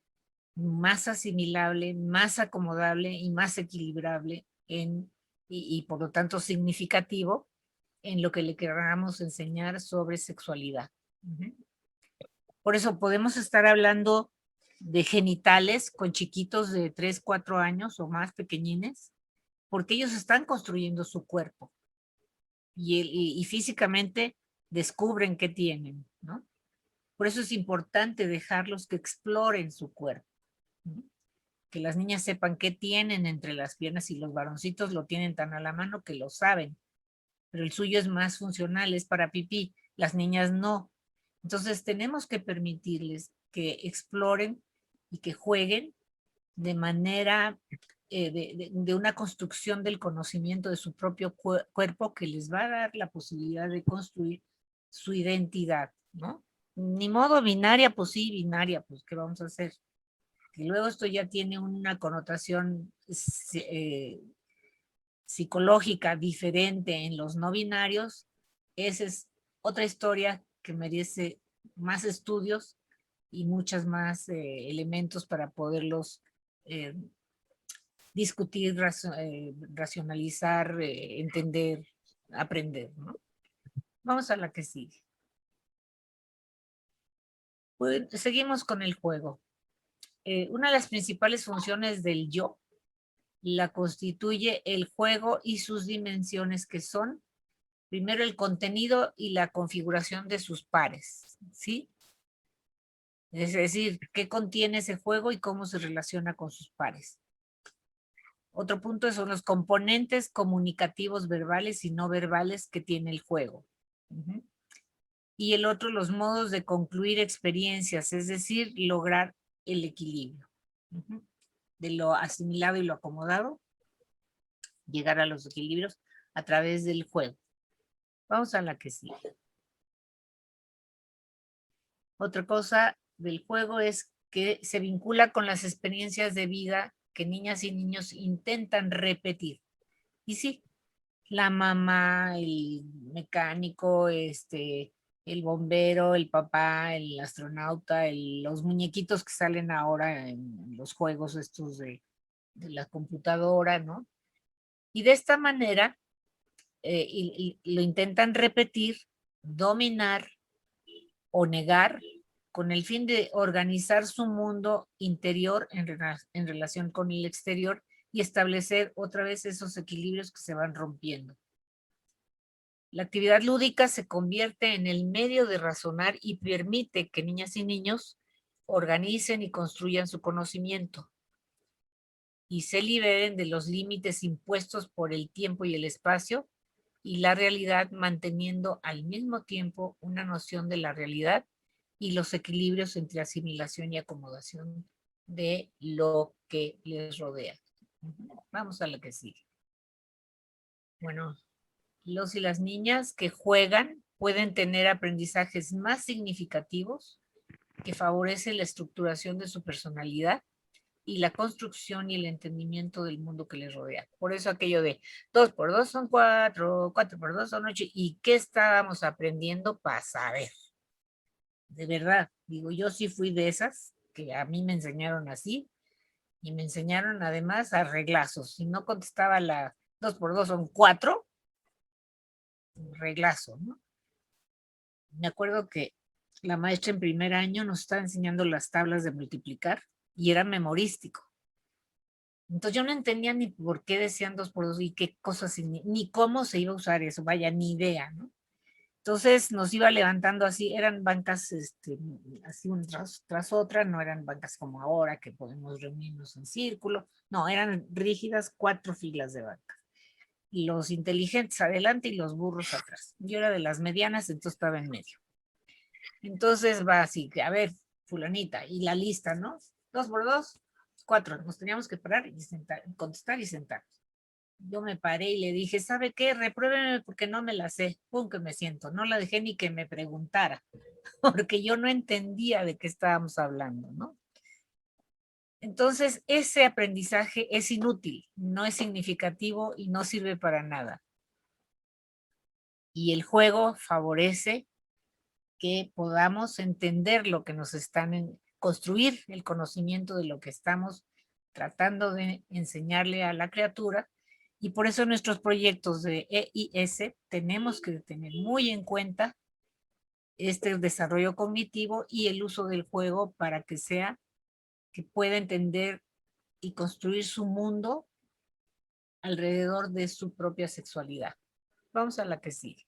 más asimilable, más acomodable y más equilibrable y por lo tanto significativo en lo que le queramos enseñar sobre sexualidad. Por eso podemos estar hablando de genitales con chiquitos de 3, 4 años o más pequeñines, porque ellos están construyendo su cuerpo y físicamente descubren qué tienen, ¿no? Por eso es importante dejarlos que exploren su cuerpo, ¿no? Que las niñas sepan qué tienen entre las piernas y los varoncitos lo tienen tan a la mano que lo saben, pero el suyo es más funcional, es para pipí, las niñas no. Entonces tenemos que permitirles que exploren y que jueguen de manera de una construcción del conocimiento de su propio cuerpo que les va a dar la posibilidad de construir su identidad, ¿no? Ni modo binaria, pues sí, binaria, pues ¿qué vamos a hacer? Que luego esto ya tiene una connotación psicológica diferente en los no binarios. Esa es otra historia que merece más estudios y muchos más elementos para poderlos discutir, racionalizar, entender, aprender, ¿no? Vamos a la que sigue. Pues, seguimos con el juego. Una de las principales funciones del yo la constituye el juego y sus dimensiones, que son primero el contenido y la configuración de sus pares, ¿sí? Es decir, qué contiene ese juego y cómo se relaciona con sus pares. Otro punto son los componentes comunicativos verbales y no verbales que tiene el juego. Y el otro, los modos de concluir experiencias, es decir, lograr el equilibrio. De lo asimilado y lo acomodado, llegar a los equilibrios a través del juego. Vamos a la que sigue. Otra cosa del juego es que se vincula con las experiencias de vida que niñas y niños intentan repetir. Y sí, la mamá, el mecánico, el bombero, el papá, el astronauta, los muñequitos que salen ahora en los juegos estos de la computadora, ¿no? Y de esta manera y lo intentan repetir, dominar o negar con el fin de organizar su mundo interior en relación con el exterior y establecer otra vez esos equilibrios que se van rompiendo. La actividad lúdica se convierte en el medio de razonar y permite que niñas y niños organicen y construyan su conocimiento. y se liberen de los límites impuestos por el tiempo y el espacio y la realidad, manteniendo al mismo tiempo una noción de la realidad y los equilibrios entre asimilación y acomodación de lo que les rodea. Vamos a lo que sigue. Bueno, los y las niñas que juegan pueden tener aprendizajes más significativos que favorecen la estructuración de su personalidad y la construcción y el entendimiento del mundo que les rodea. Por eso aquello de 2 por 2 son 4, 4 por 2 son 8, ¿y qué estábamos aprendiendo para saber? De verdad, digo, yo sí fui de esas, que a mí me enseñaron así, y me enseñaron además a reglazos. Si no contestaba la 2 por 2 son 4, reglazo, ¿no? Me acuerdo que la maestra en primer año nos estaba enseñando las tablas de multiplicar y era memorístico. Entonces yo no entendía ni por qué decían 2 por 2 y qué cosas, ni cómo se iba a usar eso, vaya, ni idea, ¿no? Entonces nos iba levantando así, eran bancas así una tras otra, no eran bancas como ahora que podemos reunirnos en círculo, no, eran rígidas 4 filas de bancas. Y los inteligentes adelante y los burros atrás. Yo era de las medianas, entonces estaba en medio. Entonces va así, a ver, fulanita, y la lista, ¿no? 2 por 2, 4. Nos teníamos que parar y sentar, contestar y sentarnos. Yo me paré y le dije, ¿sabe qué? Repruébeme porque no me la sé. Pum, que me siento. No la dejé ni que me preguntara, porque yo no entendía de qué estábamos hablando, ¿no? Entonces, ese aprendizaje es inútil, no es significativo y no sirve para nada. Y el juego favorece que podamos entender lo que nos están construir el conocimiento de lo que estamos tratando de enseñarle a la criatura, y por eso nuestros proyectos de EIS tenemos que tener muy en cuenta este desarrollo cognitivo y el uso del juego para que pueda entender y construir su mundo alrededor de su propia sexualidad. Vamos a la que sigue.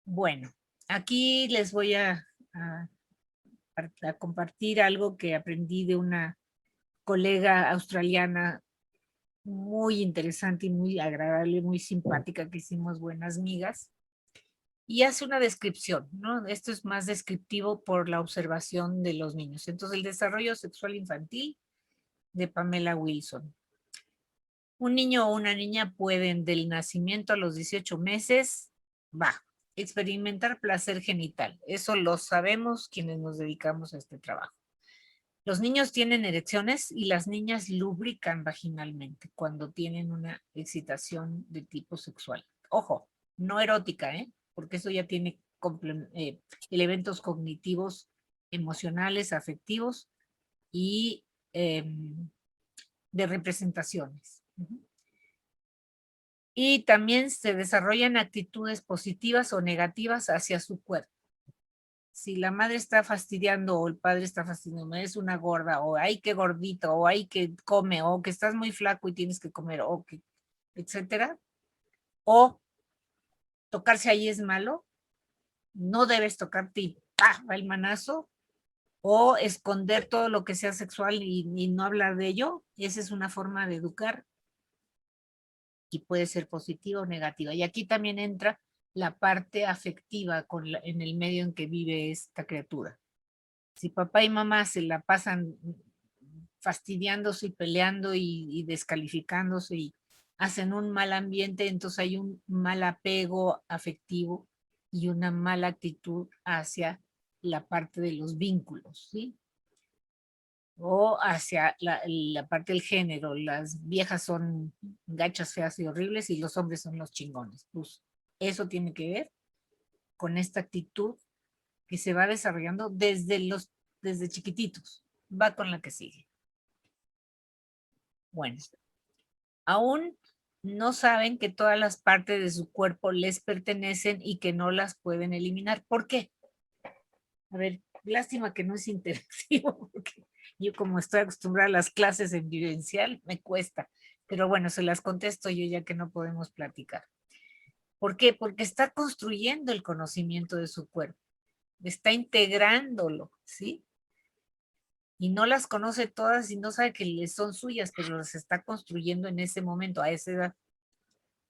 Bueno, aquí les voy a compartir algo que aprendí de una colega australiana muy interesante y muy agradable, muy simpática, que hicimos buenas migas. Y hace una descripción, ¿no? Esto es más descriptivo por la observación de los niños. Entonces, el desarrollo sexual infantil de Pamela Wilson. Un niño o una niña pueden, del nacimiento a los 18 meses, experimentar placer genital. Eso lo sabemos quienes nos dedicamos a este trabajo. Los niños tienen erecciones y las niñas lubrican vaginalmente cuando tienen una excitación de tipo sexual. Ojo, no erótica, porque eso ya tiene elementos cognitivos, emocionales, afectivos y de representaciones. Y también se desarrollan actitudes positivas o negativas hacia su cuerpo. Si la madre está fastidiando o el padre está fastidiando, es una gorda, o ay, qué gordito, o ay, que come, o que estás muy flaco y tienes que comer, o que, etcétera. O tocarse ahí es malo, no debes tocarte y va el manazo, o esconder todo lo que sea sexual y no hablar de ello. Esa es una forma de educar y puede ser positiva o negativa. Y aquí también entra la parte afectiva en el medio en que vive esta criatura. Si papá y mamá se la pasan fastidiándose y peleando y descalificándose y hacen un mal ambiente, entonces hay un mal apego afectivo y una mala actitud hacia la parte de los vínculos, ¿sí? O hacia la parte del género. Las viejas son gachas, feas y horribles y los hombres son los chingones. Pues eso tiene que ver con esta actitud que se va desarrollando desde chiquititos. Va con la que sigue. Bueno, aún no saben que todas las partes de su cuerpo les pertenecen y que no las pueden eliminar. ¿Por qué? A ver, lástima que no es interactivo, porque yo como estoy acostumbrada a las clases en vivencial, me cuesta. Pero bueno, se las contesto yo ya que no podemos platicar. ¿Por qué? Porque está construyendo el conocimiento de su cuerpo, está integrándolo, ¿sí? y no las conoce todas y no sabe que les son suyas, pero las está construyendo en ese momento, a esa edad.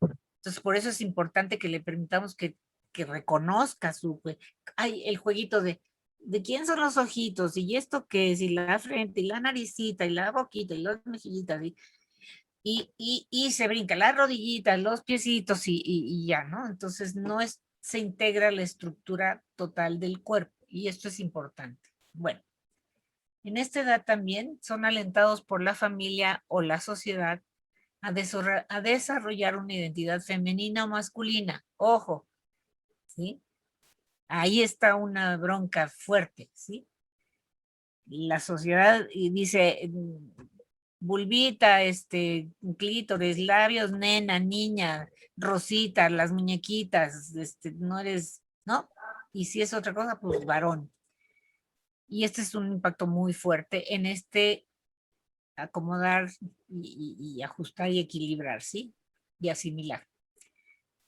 Entonces, por eso es importante que le permitamos que reconozca ay, el jueguito de quién son los ojitos, y esto qué es, y la frente, y la naricita, y la boquita, y las mejillitas, y se brinca las rodillitas, los piecitos, y ya, ¿no? Entonces, no es, se integra la estructura total del cuerpo, y esto es importante. Bueno, en esta edad también son alentados por la familia o la sociedad a desarrollar una identidad femenina o masculina. Ojo, ¿sí? Ahí está una bronca fuerte, ¿sí? La sociedad dice, vulvita, clítoris, labios, nena, niña, rosita, las muñequitas, no eres, ¿no? Y si es otra cosa, pues varón. Y este es un impacto muy fuerte en acomodar y ajustar y equilibrar, ¿sí? Y asimilar.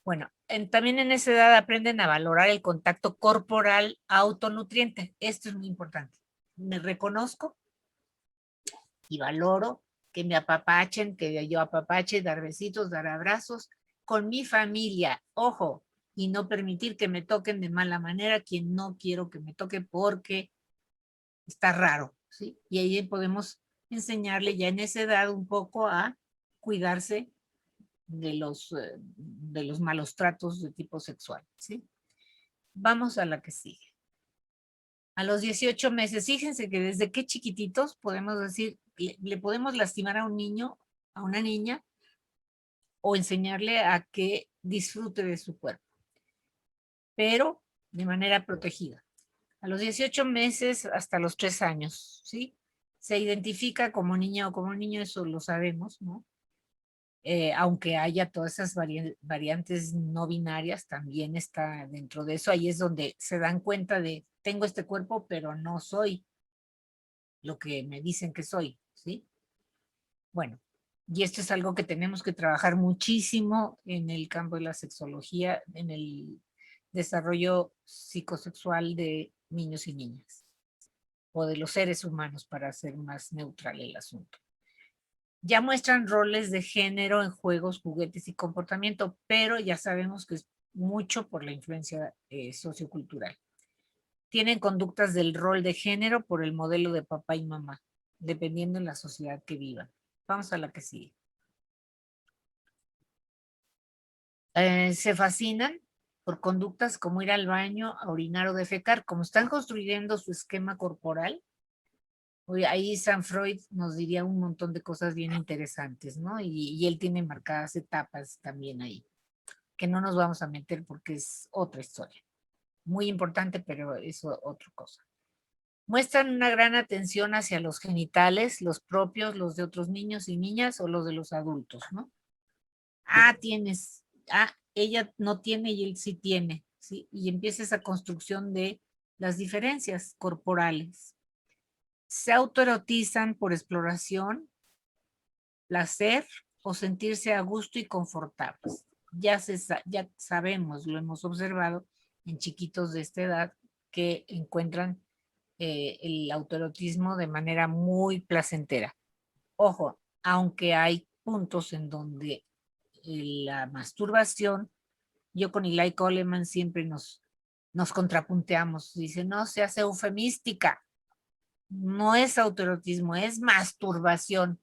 Bueno, también en esa edad aprenden a valorar el contacto corporal autonutriente. Esto es muy importante. Me reconozco y valoro que me apapachen, que yo apapache, dar besitos, dar abrazos con mi familia. Ojo, y no permitir que me toquen de mala manera quien no quiero que me toque porque está raro, ¿sí? Y ahí podemos enseñarle ya en esa edad un poco a cuidarse de los malos tratos de tipo sexual, ¿sí? Vamos a la que sigue. A los 18 meses, fíjense que desde qué chiquititos podemos decir, le podemos lastimar a un niño, a una niña, o enseñarle a que disfrute de su cuerpo, pero de manera protegida. A los 18 meses hasta los 3 años, ¿sí? Se identifica como niña o como niño, eso lo sabemos, ¿no? Aunque haya todas esas variantes no binarias, también está dentro de eso. Ahí es donde se dan cuenta de, tengo este cuerpo, pero no soy lo que me dicen que soy, ¿sí? Bueno, y esto es algo que tenemos que trabajar muchísimo en el campo de la sexología, en el desarrollo psicosexual de niños y niñas, o de los seres humanos, para hacer más neutral el asunto. Ya muestran roles de género en juegos, juguetes y comportamiento, pero ya sabemos que es mucho por la influencia sociocultural. Tienen conductas del rol de género por el modelo de papá y mamá, dependiendo de la sociedad que vivan. Vamos a la que sigue. Se fascinan por conductas como ir al baño, a orinar o defecar. Como están construyendo su esquema corporal, ahí San Freud nos diría un montón de cosas bien interesantes, ¿no? Y él tiene marcadas etapas también ahí, que no nos vamos a meter porque es otra historia. Muy importante, pero es otra cosa. Muestran una gran atención hacia los genitales, los propios, los de otros niños y niñas o los de los adultos, ¿no? Ella no tiene y él sí tiene, ¿sí? Y empieza esa construcción de las diferencias corporales. Se autoerotizan por exploración, placer o sentirse a gusto y confortables. Ya sabemos, lo hemos observado en chiquitos de esta edad que encuentran el autoerotismo de manera muy placentera. Ojo, aunque hay puntos en donde la masturbación, yo con Eli Coleman siempre nos contrapunteamos, dice, no seas eufemística, no es autoerotismo, es masturbación.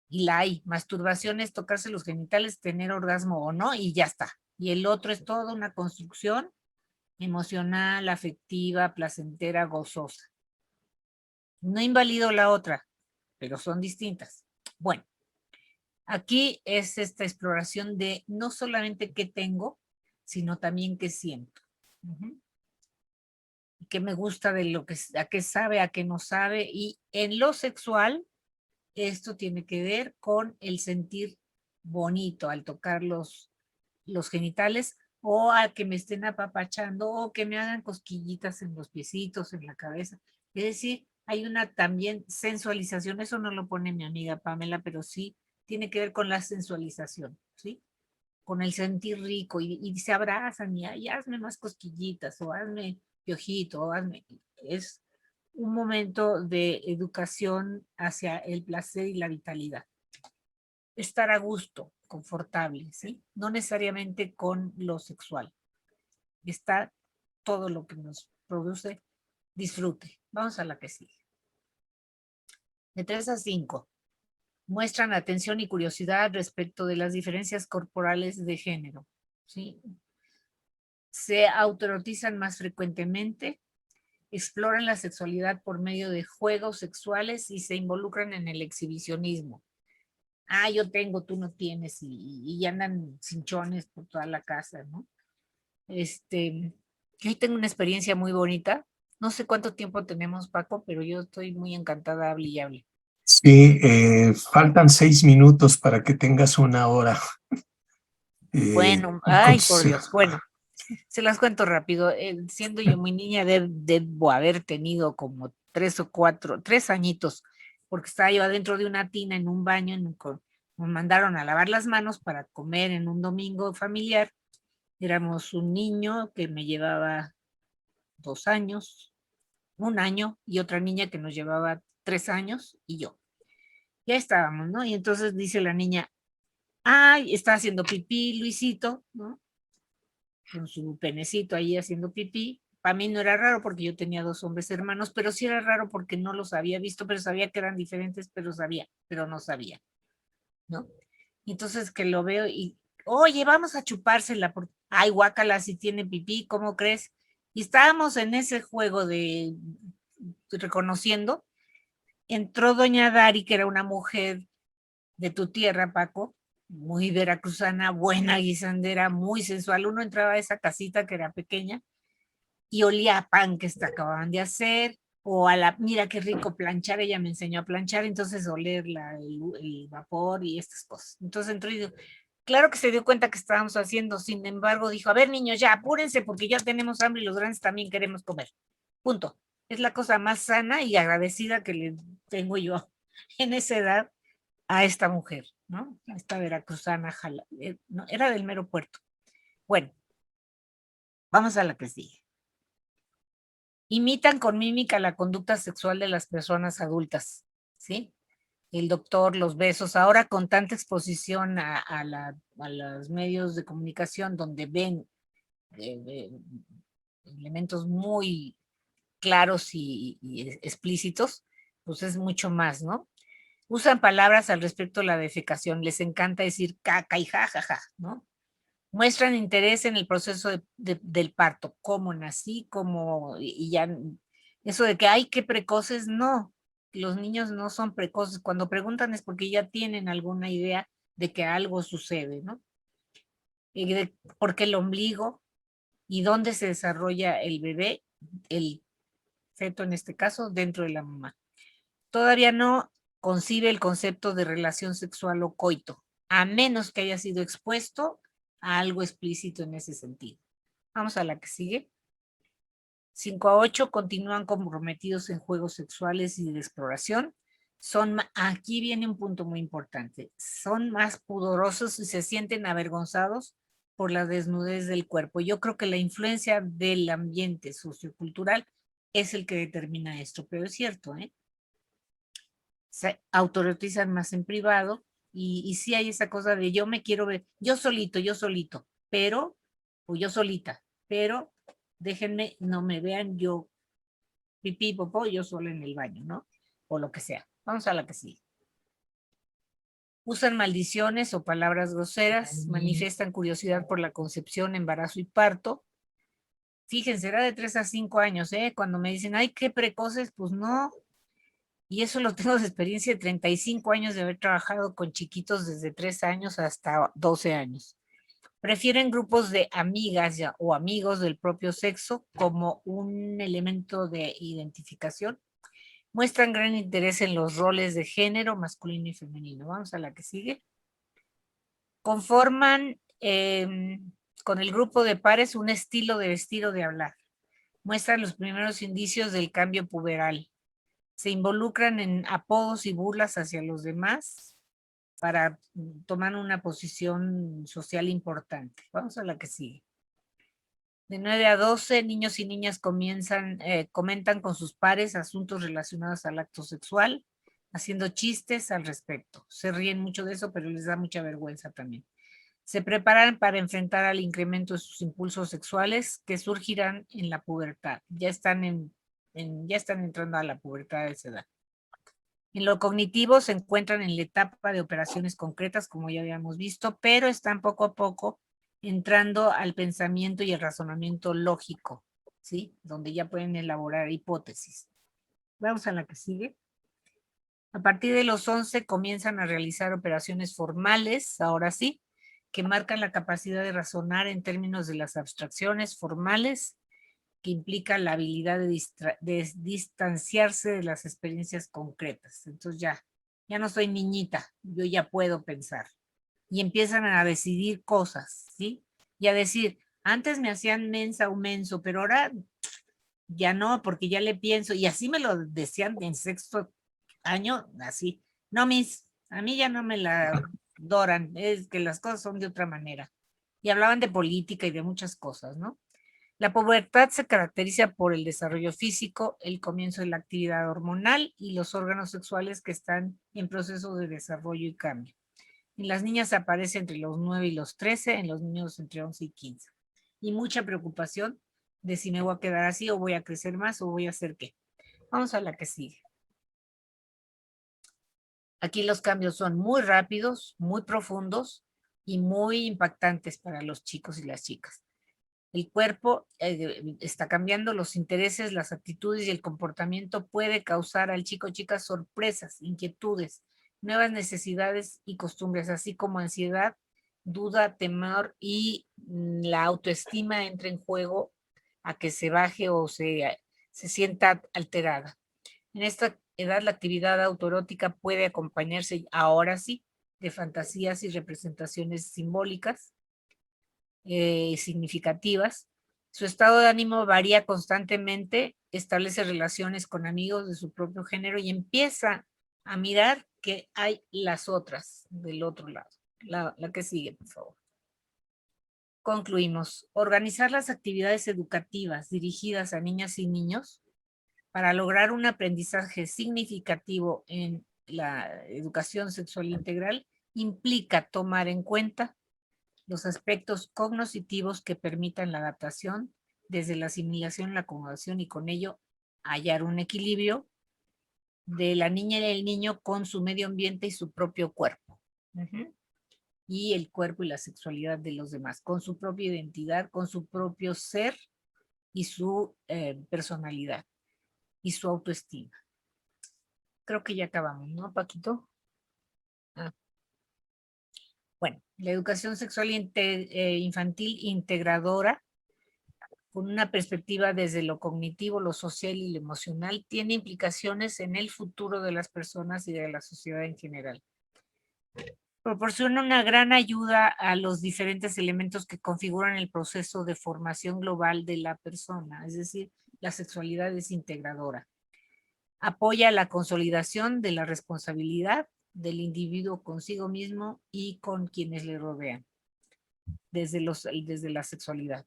Y la hay, masturbación es tocarse los genitales, tener orgasmo o no, y ya está. Y el otro es toda una construcción emocional, afectiva, placentera, gozosa. No invalido la otra, pero son distintas. Bueno, aquí es esta exploración de no solamente qué tengo, sino también qué siento. Qué me gusta de lo que, a qué sabe, a qué no sabe. Y en lo sexual, esto tiene que ver con el sentir bonito al tocar los genitales, o a que me estén apapachando, o que me hagan cosquillitas en los piecitos, en la cabeza. Es decir, hay una también sensualización, eso no lo pone mi amiga Pamela, pero sí tiene que ver con la sensualización, ¿sí? Con el sentir rico, y se abrazan y hazme más cosquillitas, o hazme piojito, o hazme, es un momento de educación hacia el placer y la vitalidad. Estar a gusto, confortable, ¿sí? No necesariamente con lo sexual. Está todo lo que nos produce disfrute. Vamos a la que sigue. De 3 a 5. Muestran atención y curiosidad respecto de las diferencias corporales de género, ¿sí? Se autoerotizan más frecuentemente, exploran la sexualidad por medio de juegos sexuales y se involucran en el exhibicionismo. Ah, yo tengo, tú no tienes, y andan cinchones por toda la casa, ¿no? Yo tengo una experiencia muy bonita. No sé cuánto tiempo tenemos, Paco, pero yo estoy muy encantada, hable y hable. Sí, faltan 6 minutos para que tengas una hora. Bueno, ay, por Dios. Bueno, se las cuento rápido. Siendo yo muy niña, debo haber tenido como 3 añitos, porque estaba yo adentro de una tina en un baño, me mandaron a lavar las manos para comer en un domingo familiar. Éramos un niño que me llevaba 2 años, 1 año, y otra niña que nos llevaba 3 años, y yo. Ya estábamos, ¿no? Y entonces dice la niña, ay, está haciendo pipí, Luisito, ¿no? Con su penecito ahí haciendo pipí. Para mí no era raro porque yo tenía 2 hombres hermanos, pero sí era raro porque no los había visto, pero sabía que eran diferentes, pero no sabía, ¿no? Y entonces que lo veo y, oye, vamos a chupársela, porque, ay, guácala, si tiene pipí, ¿cómo crees? Y estábamos en ese juego de reconociendo, entró doña Dari, que era una mujer de tu tierra, Paco, muy veracruzana, buena guisandera, muy sensual. Uno entraba a esa casita que era pequeña y olía a pan que acababan de hacer, o a la, mira qué rico planchar, ella me enseñó a planchar, entonces oler el vapor y estas cosas. Entonces entró y dijo, claro que se dio cuenta que estábamos haciendo, sin embargo dijo, a ver niños, ya apúrense porque ya tenemos hambre y los grandes también queremos comer. Punto. Es la cosa más sana y agradecida que le tengo yo en esa edad a esta mujer, ¿no? A esta veracruzana, no, era del mero puerto. Bueno, vamos a la que sigue. Imitan con mímica la conducta sexual de las personas adultas, ¿sí? El doctor, los besos, ahora con tanta exposición a los medios de comunicación donde ven elementos muy claros y explícitos, pues es mucho más, ¿no? Usan palabras al respecto de la defecación, les encanta decir caca y jajaja, ¿no? Muestran interés en el proceso del parto, cómo nací, cómo, y ya, eso de que hay que precoces, no, los niños no son precoces, cuando preguntan es porque ya tienen alguna idea de que algo sucede, ¿no? Y de por qué el ombligo y dónde se desarrolla el bebé, el feto en este caso, dentro de la mamá. Todavía no concibe el concepto de relación sexual o coito, a menos que haya sido expuesto a algo explícito en ese sentido. Vamos a la que sigue. 5 a 8 continúan comprometidos en juegos sexuales y de exploración. Aquí viene un punto muy importante, son más pudorosos y se sienten avergonzados por la desnudez del cuerpo. Yo creo que la influencia del ambiente sociocultural es el que determina esto, pero es cierto, ¿eh? Se autoerotizan más en privado y sí hay esa cosa de yo me quiero ver, yo solito, pero, o yo solita, pero déjenme, no me vean yo pipí, popó, yo sola en el baño, ¿no? O lo que sea. Vamos a la que sigue. Usan maldiciones o palabras groseras, manifiestan curiosidad por la concepción, embarazo y parto. Fíjense, era de 3 a 5 años, ¿eh? Cuando me dicen, ay, qué precoces, pues no. Y eso lo tengo de experiencia de 35 años de haber trabajado con chiquitos desde 3 años hasta 12 años. Prefieren grupos de amigas o amigos del propio sexo como un elemento de identificación. Muestran gran interés en los roles de género masculino y femenino. Vamos a la que sigue. Conforman con el grupo de pares un estilo de vestir o de hablar. Muestran los primeros indicios del cambio puberal. Se involucran en apodos y burlas hacia los demás para tomar una posición social importante. Vamos a la que sigue. De 9 a 12, niños y niñas comentan con sus pares asuntos relacionados al acto sexual, haciendo chistes al respecto. Se ríen mucho de eso, pero les da mucha vergüenza también. Se preparan para enfrentar al incremento de sus impulsos sexuales que surgirán en la pubertad. Ya están entrando a la pubertad de esa edad. En lo cognitivo se encuentran en la etapa de operaciones concretas, como ya habíamos visto, pero están poco a poco entrando al pensamiento y el razonamiento lógico, ¿sí? Donde ya pueden elaborar hipótesis. Vamos a la que sigue. A partir de los 11 comienzan a realizar operaciones formales, ahora sí, que marcan la capacidad de razonar en términos de las abstracciones formales, que implica la habilidad de distanciarse de las experiencias concretas. Entonces ya no soy niñita, yo ya puedo pensar. Y empiezan a decidir cosas, ¿sí? Y a decir, antes me hacían mensa o menso, pero ahora ya no, porque ya le pienso. Y así me lo decían en sexto año, así. No, a mí ya no me la doran, es que las cosas son de otra manera. Y hablaban de política y de muchas cosas, ¿no? La pubertad se caracteriza por el desarrollo físico, el comienzo de la actividad hormonal y los órganos sexuales que están en proceso de desarrollo y cambio. En las niñas aparece entre los 9 y los 13, en los niños entre 11 y 15. Y mucha preocupación de si me voy a quedar así o voy a crecer más o voy a hacer qué. Vamos a la que sigue. Aquí los cambios son muy rápidos, muy profundos y muy impactantes para los chicos y las chicas. El cuerpo está cambiando, los intereses, las actitudes y el comportamiento puede causar al chico o chica sorpresas, inquietudes, nuevas necesidades y costumbres, así como ansiedad, duda, temor y la autoestima entra en juego a que se baje o se sienta alterada. En esta edad la actividad autoerótica puede acompañarse ahora sí de fantasías y representaciones simbólicas significativas. Su estado de ánimo varía constantemente, establece relaciones con amigos de su propio género y empieza a mirar que hay las otras del otro lado. La que sigue, por favor. Concluimos. Organizar las actividades educativas dirigidas a niñas y niños para lograr un aprendizaje significativo en la educación sexual integral implica tomar en cuenta los aspectos cognitivos que permitan la adaptación desde la asimilación, la acomodación y con ello hallar un equilibrio de la niña y el niño con su medio ambiente y su propio cuerpo. Y el cuerpo y la sexualidad de los demás, con su propia identidad, con su propio ser y su personalidad y su autoestima. Creo que ya acabamos, ¿no, Paquito? Ah. Bueno, la educación sexual infantil integradora con una perspectiva desde lo cognitivo, lo social y lo emocional, tiene implicaciones en el futuro de las personas y de la sociedad en general. Proporciona una gran ayuda a los diferentes elementos que configuran el proceso de formación global de la persona, es decir, la sexualidad es integradora. Apoya la consolidación de la responsabilidad del individuo consigo mismo y con quienes le rodean, desde la sexualidad.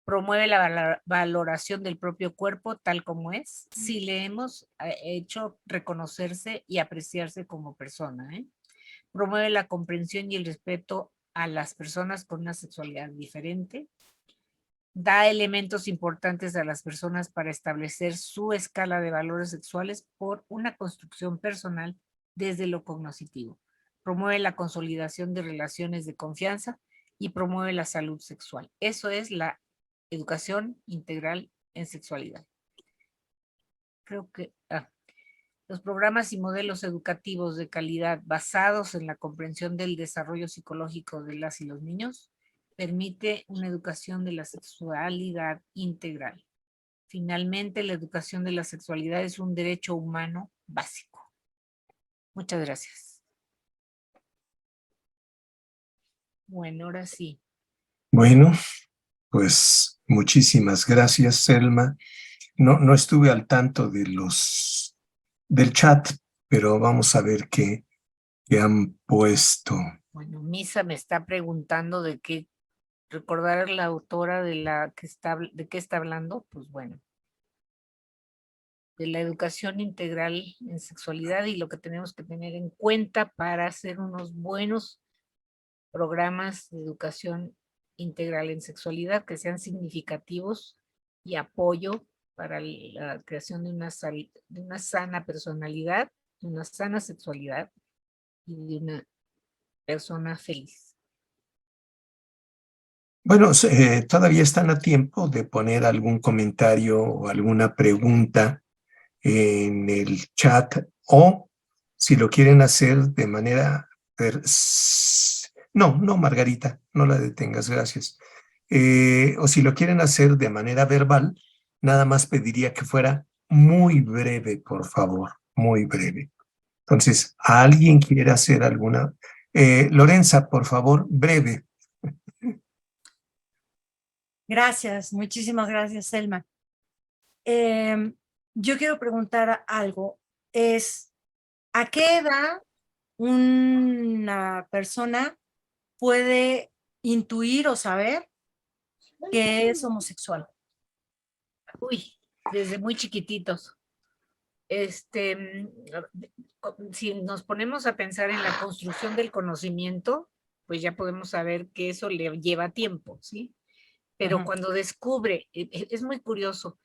Promueve la valoración del propio cuerpo tal como es, si le hemos hecho reconocerse y apreciarse como persona. Promueve la comprensión y el respeto a las personas con una sexualidad diferente. Da elementos importantes a las personas para establecer su escala de valores sexuales por una construcción personal desde lo cognitivo. Promueve la consolidación de relaciones de confianza y promueve la salud sexual. Eso es la educación integral en sexualidad. Creo que los programas y modelos educativos de calidad basados en la comprensión del desarrollo psicológico de las y los niños permite una educación de la sexualidad integral. Finalmente, la educación de la sexualidad es un derecho humano básico. Muchas gracias. Bueno, ahora sí. Bueno, pues muchísimas gracias, Selma. No estuve al tanto del chat, pero vamos a ver qué han puesto. Bueno, Misa me está preguntando de qué recordar a la autora de qué está hablando, pues bueno, de la educación integral en sexualidad y lo que tenemos que tener en cuenta para hacer unos buenos programas de educación integral en sexualidad que sean significativos y apoyo para la creación de una sana personalidad, de una sana sexualidad y de una persona feliz. Bueno, todavía están a tiempo de poner algún comentario o alguna pregunta en el chat, o si lo quieren hacer de manera... No, Margarita, no la detengas, gracias. O si lo quieren hacer de manera verbal, nada más pediría que fuera muy breve, por favor, muy breve. Entonces, ¿alguien quiere hacer alguna? Lorenza, por favor, breve. Gracias, muchísimas gracias, Selma. Yo quiero preguntar algo, ¿a qué edad una persona puede intuir o saber que es homosexual? Uy, desde muy chiquititos. Si nos ponemos a pensar en la construcción del conocimiento, pues ya podemos saber que eso le lleva tiempo, ¿sí? Pero cuando descubre, es muy curioso,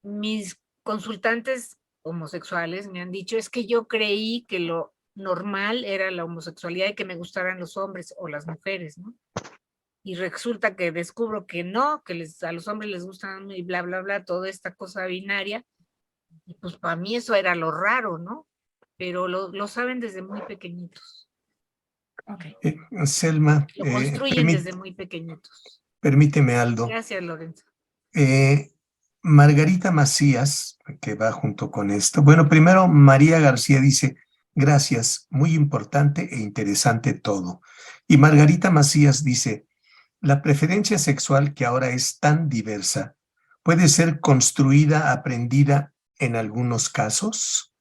mis consultantes homosexuales me han dicho, es que yo creí que lo normal era la homosexualidad y que me gustaran los hombres o las mujeres, ¿no? Y resulta que descubro que no, que a los hombres les gustan y bla, bla, bla, toda esta cosa binaria. Y pues para mí eso era lo raro, ¿no? Pero lo saben desde muy pequeñitos. Okay. Selma, Lo construyen desde muy pequeñitos. permíteme, Aldo. Gracias, Lorenzo. Margarita Macías, que va junto con esto. Bueno, primero María García dice, gracias, muy importante e interesante todo. Y Margarita Macías dice, la preferencia sexual que ahora es tan diversa, ¿puede ser construida, aprendida en algunos casos?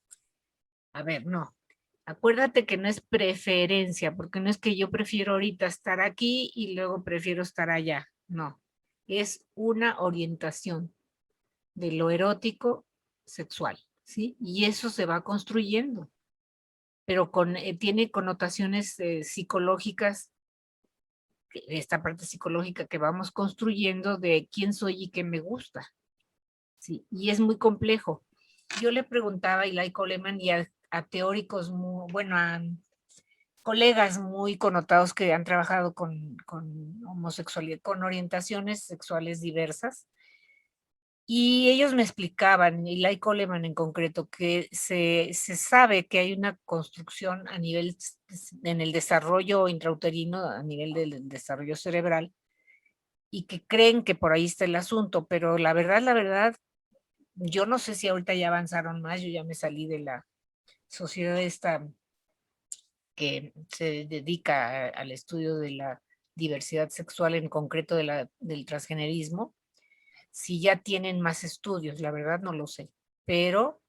A ver, no. Acuérdate que no es preferencia, porque no es que yo prefiero ahorita estar aquí y luego prefiero estar allá. No, es una orientación de lo erótico sexual, ¿sí? Y eso se va construyendo, pero tiene connotaciones psicológicas, esta parte psicológica que vamos construyendo de quién soy y qué me gusta, ¿sí? Y es muy complejo. Yo le preguntaba a Eli Coleman y a teóricos, bueno, a colegas muy connotados que han trabajado con homosexualidad, con orientaciones sexuales diversas, y ellos me explicaban, y Eli Coleman en concreto, que se sabe que hay una construcción a nivel, en el desarrollo intrauterino, a nivel del desarrollo cerebral, y que creen que por ahí está el asunto, pero la verdad, yo no sé si ahorita ya avanzaron más, yo ya me salí de la sociedad esta que se dedica al estudio de la diversidad sexual, en concreto del transgenerismo, si ya tienen más estudios, la verdad no lo sé, pero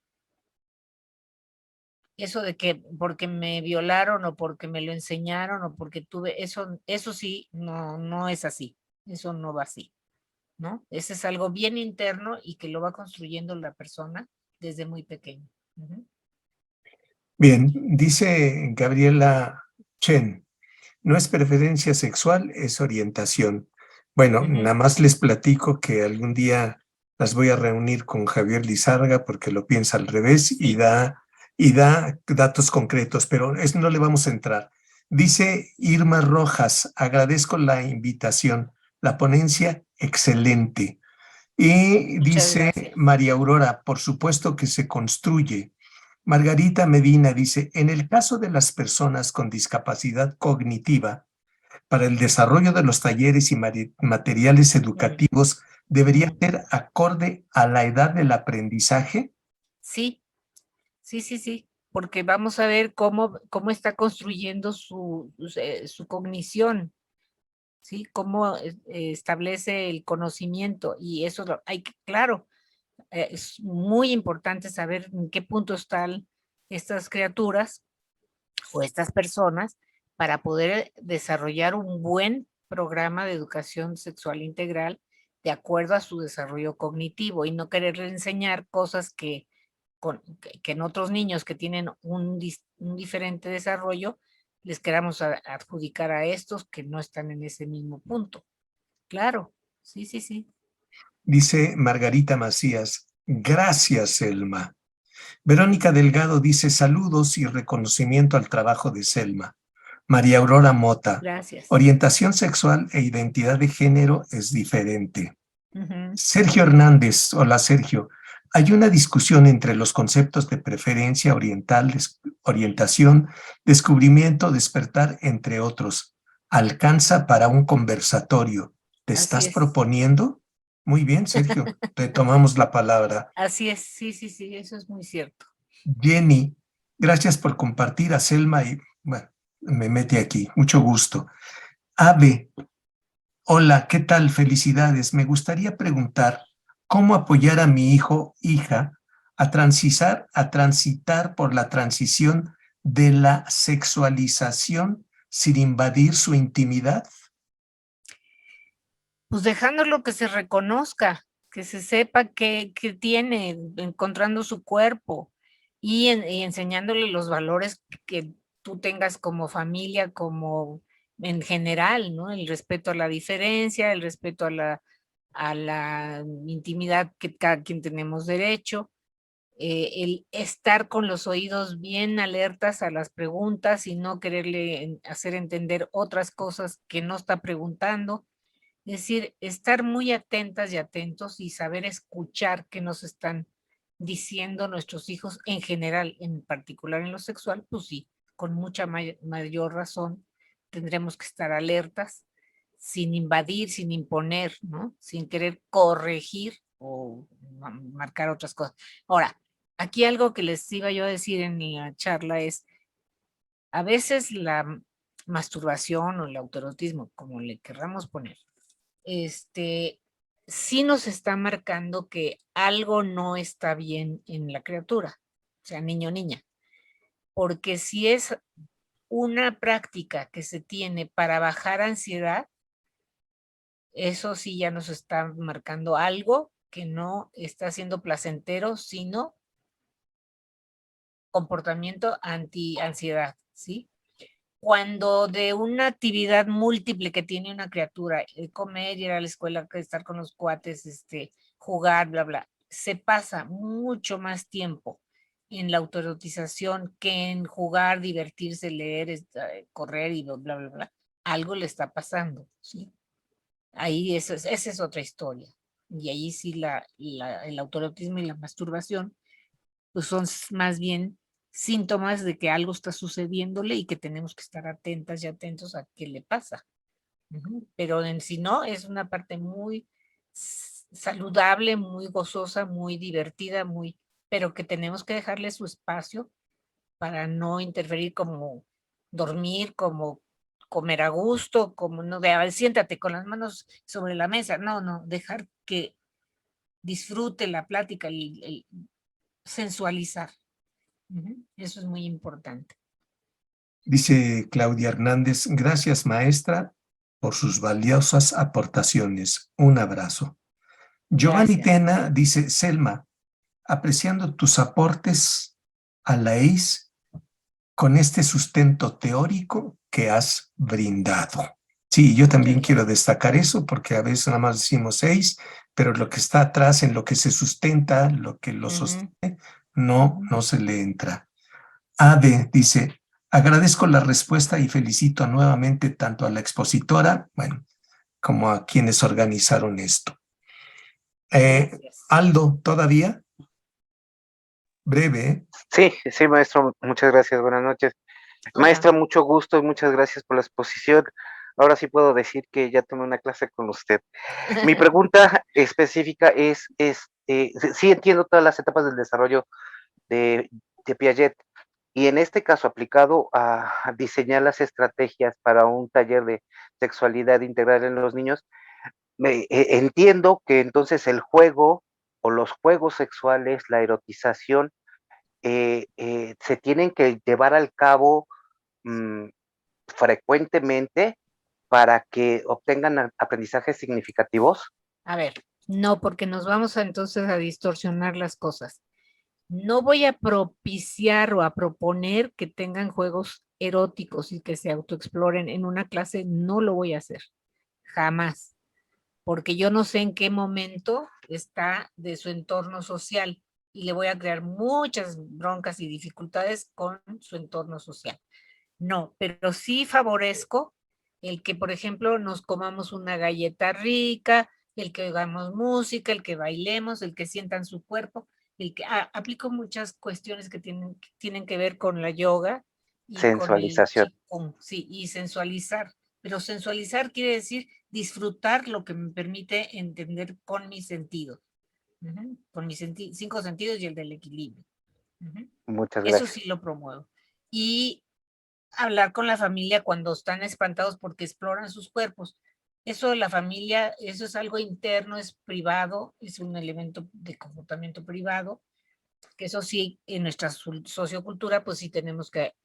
eso de que porque me violaron o porque me lo enseñaron o porque tuve, eso sí, no es así, eso no va así, ¿no? Ese es algo bien interno y que lo va construyendo la persona desde muy pequeño. Bien, dice Gabriela Chen, no es preferencia sexual, es orientación. Bueno, nada más les platico que algún día las voy a reunir con Javier Lizárraga porque lo piensa al revés y da datos concretos, pero eso no le vamos a entrar. Dice Irma Rojas, agradezco la invitación, la ponencia excelente. Y dice María Aurora, por supuesto que se construye. Margarita Medina dice, en el caso de las personas con discapacidad cognitiva, para el desarrollo de los talleres y materiales educativos, ¿debería ser acorde a la edad del aprendizaje? Sí, porque vamos a ver cómo está construyendo su cognición, ¿sí? Cómo establece el conocimiento y eso claro, es muy importante saber en qué punto están estas criaturas o estas personas para poder desarrollar un buen programa de educación sexual integral de acuerdo a su desarrollo cognitivo y no quererle enseñar cosas que en otros niños que tienen un diferente desarrollo, les queramos adjudicar a estos que no están en ese mismo punto. Claro, sí, sí, sí. Dice Margarita Macías, gracias, Selma. Verónica Delgado dice saludos y reconocimiento al trabajo de Selma. María Aurora Mota, Gracias. orientación sexual e identidad de género es diferente. Ujú. Sergio Hernández, hola Sergio. Hay una discusión entre los conceptos de preferencia oriental, orientación, descubrimiento, despertar, entre otros. Alcanza para un conversatorio. ¿Te Así estás es. proponiendo? Muy bien, Sergio. Retomamos la palabra. Así es, sí, sí, sí, eso es muy cierto. Jenny, gracias por compartir a Selma y, bueno, me mete aquí. Mucho gusto. Ave, hola, ¿qué tal? Felicidades. Me gustaría preguntar cómo apoyar a mi hijo, hija, a transitar por la transición de la sexualización sin invadir su intimidad. Pues dejándolo que se reconozca, que se sepa que tiene, encontrando su cuerpo y enseñándole los valores que tú tengas como familia, como en general, ¿no? El respeto a la diferencia, el respeto a la intimidad que cada quien tenemos derecho, el estar con los oídos bien alertas a las preguntas y no quererle hacer entender otras cosas que no está preguntando. Es decir, estar muy atentas y atentos y saber escuchar qué nos están diciendo nuestros hijos en general, en particular en lo sexual, pues sí, con mucha mayor razón tendremos que estar alertas, sin invadir, sin imponer, ¿no? Sin querer corregir o marcar otras cosas. Ahora, aquí algo que les iba yo a decir en la charla es, a veces la masturbación o el autoerotismo, como le querramos poner, sí nos está marcando que algo no está bien en la criatura, o sea, niño o niña, porque si es una práctica que se tiene para bajar ansiedad, eso sí ya nos está marcando algo que no está siendo placentero, sino comportamiento anti-ansiedad, ¿sí? Cuando de una actividad múltiple que tiene una criatura, comer, ir a la escuela, estar con los cuates, jugar, bla, bla, se pasa mucho más tiempo en la autoerotización que en jugar, divertirse, leer, correr y bla, bla, bla. Algo le está pasando, ¿sí? Ahí esa es otra historia. Y ahí sí el autoerotismo y la masturbación pues son más bien síntomas de que algo está sucediéndole y que tenemos que estar atentas y atentos a qué le pasa. Pero en sí no, es una parte muy saludable, muy gozosa, muy divertida, pero que tenemos que dejarle su espacio para no interferir, como dormir, como comer a gusto, como no de, a ver, siéntate con las manos sobre la mesa. No, no, dejar que disfrute la plática y sensualizar. Eso es muy importante. Dice Claudia Hernández, gracias maestra por sus valiosas aportaciones. Un abrazo. Giovanni Gracias. Tena dice, Selma, apreciando tus aportes a la EIS con este sustento teórico que has brindado. Sí, yo también quiero destacar eso porque a veces nada más decimos 6, pero lo que está atrás en lo que se sustenta, lo que lo sostiene, no se le entra. Ade dice, agradezco la respuesta y felicito nuevamente tanto a la expositora, bueno, como a quienes organizaron esto. Aldo, ¿todavía? Breve, ¿eh? Sí, sí, maestro, muchas gracias, buenas noches. Hola. Maestra, mucho gusto y muchas gracias por la exposición. Ahora sí puedo decir que ya tomé una clase con usted. Mi pregunta específica es, sí entiendo todas las etapas del desarrollo de Piaget, y en este caso aplicado a diseñar las estrategias para un taller de sexualidad integral en los niños, entiendo que entonces el juego o los juegos sexuales, la erotización, se tienen que llevar al cabo frecuentemente para que obtengan aprendizajes significativos? A ver, no, porque nos vamos entonces a distorsionar las cosas. No voy a propiciar o a proponer que tengan juegos eróticos y que se autoexploren en una clase, no lo voy a hacer, jamás, porque yo no sé en qué momento está de su entorno social y le voy a crear muchas broncas y dificultades con su entorno social. No, pero sí favorezco el que, por ejemplo, nos comamos una galleta rica, el que oigamos música, el que bailemos, el que sientan su cuerpo, el que aplico muchas cuestiones que tienen que ver con la yoga y con el Sensualización. qigong, sí, y sensualizar. Pero sensualizar quiere decir disfrutar lo que me permite entender con mis sentidos, con mis 5 sentidos y el del equilibrio. Muchas Eso gracias. sí lo promuevo. Y hablar con la familia cuando están espantados porque exploran sus cuerpos. Eso de la familia, eso es algo interno, es privado, es un elemento de comportamiento privado, que eso sí, en nuestra sociocultura, pues sí tenemos que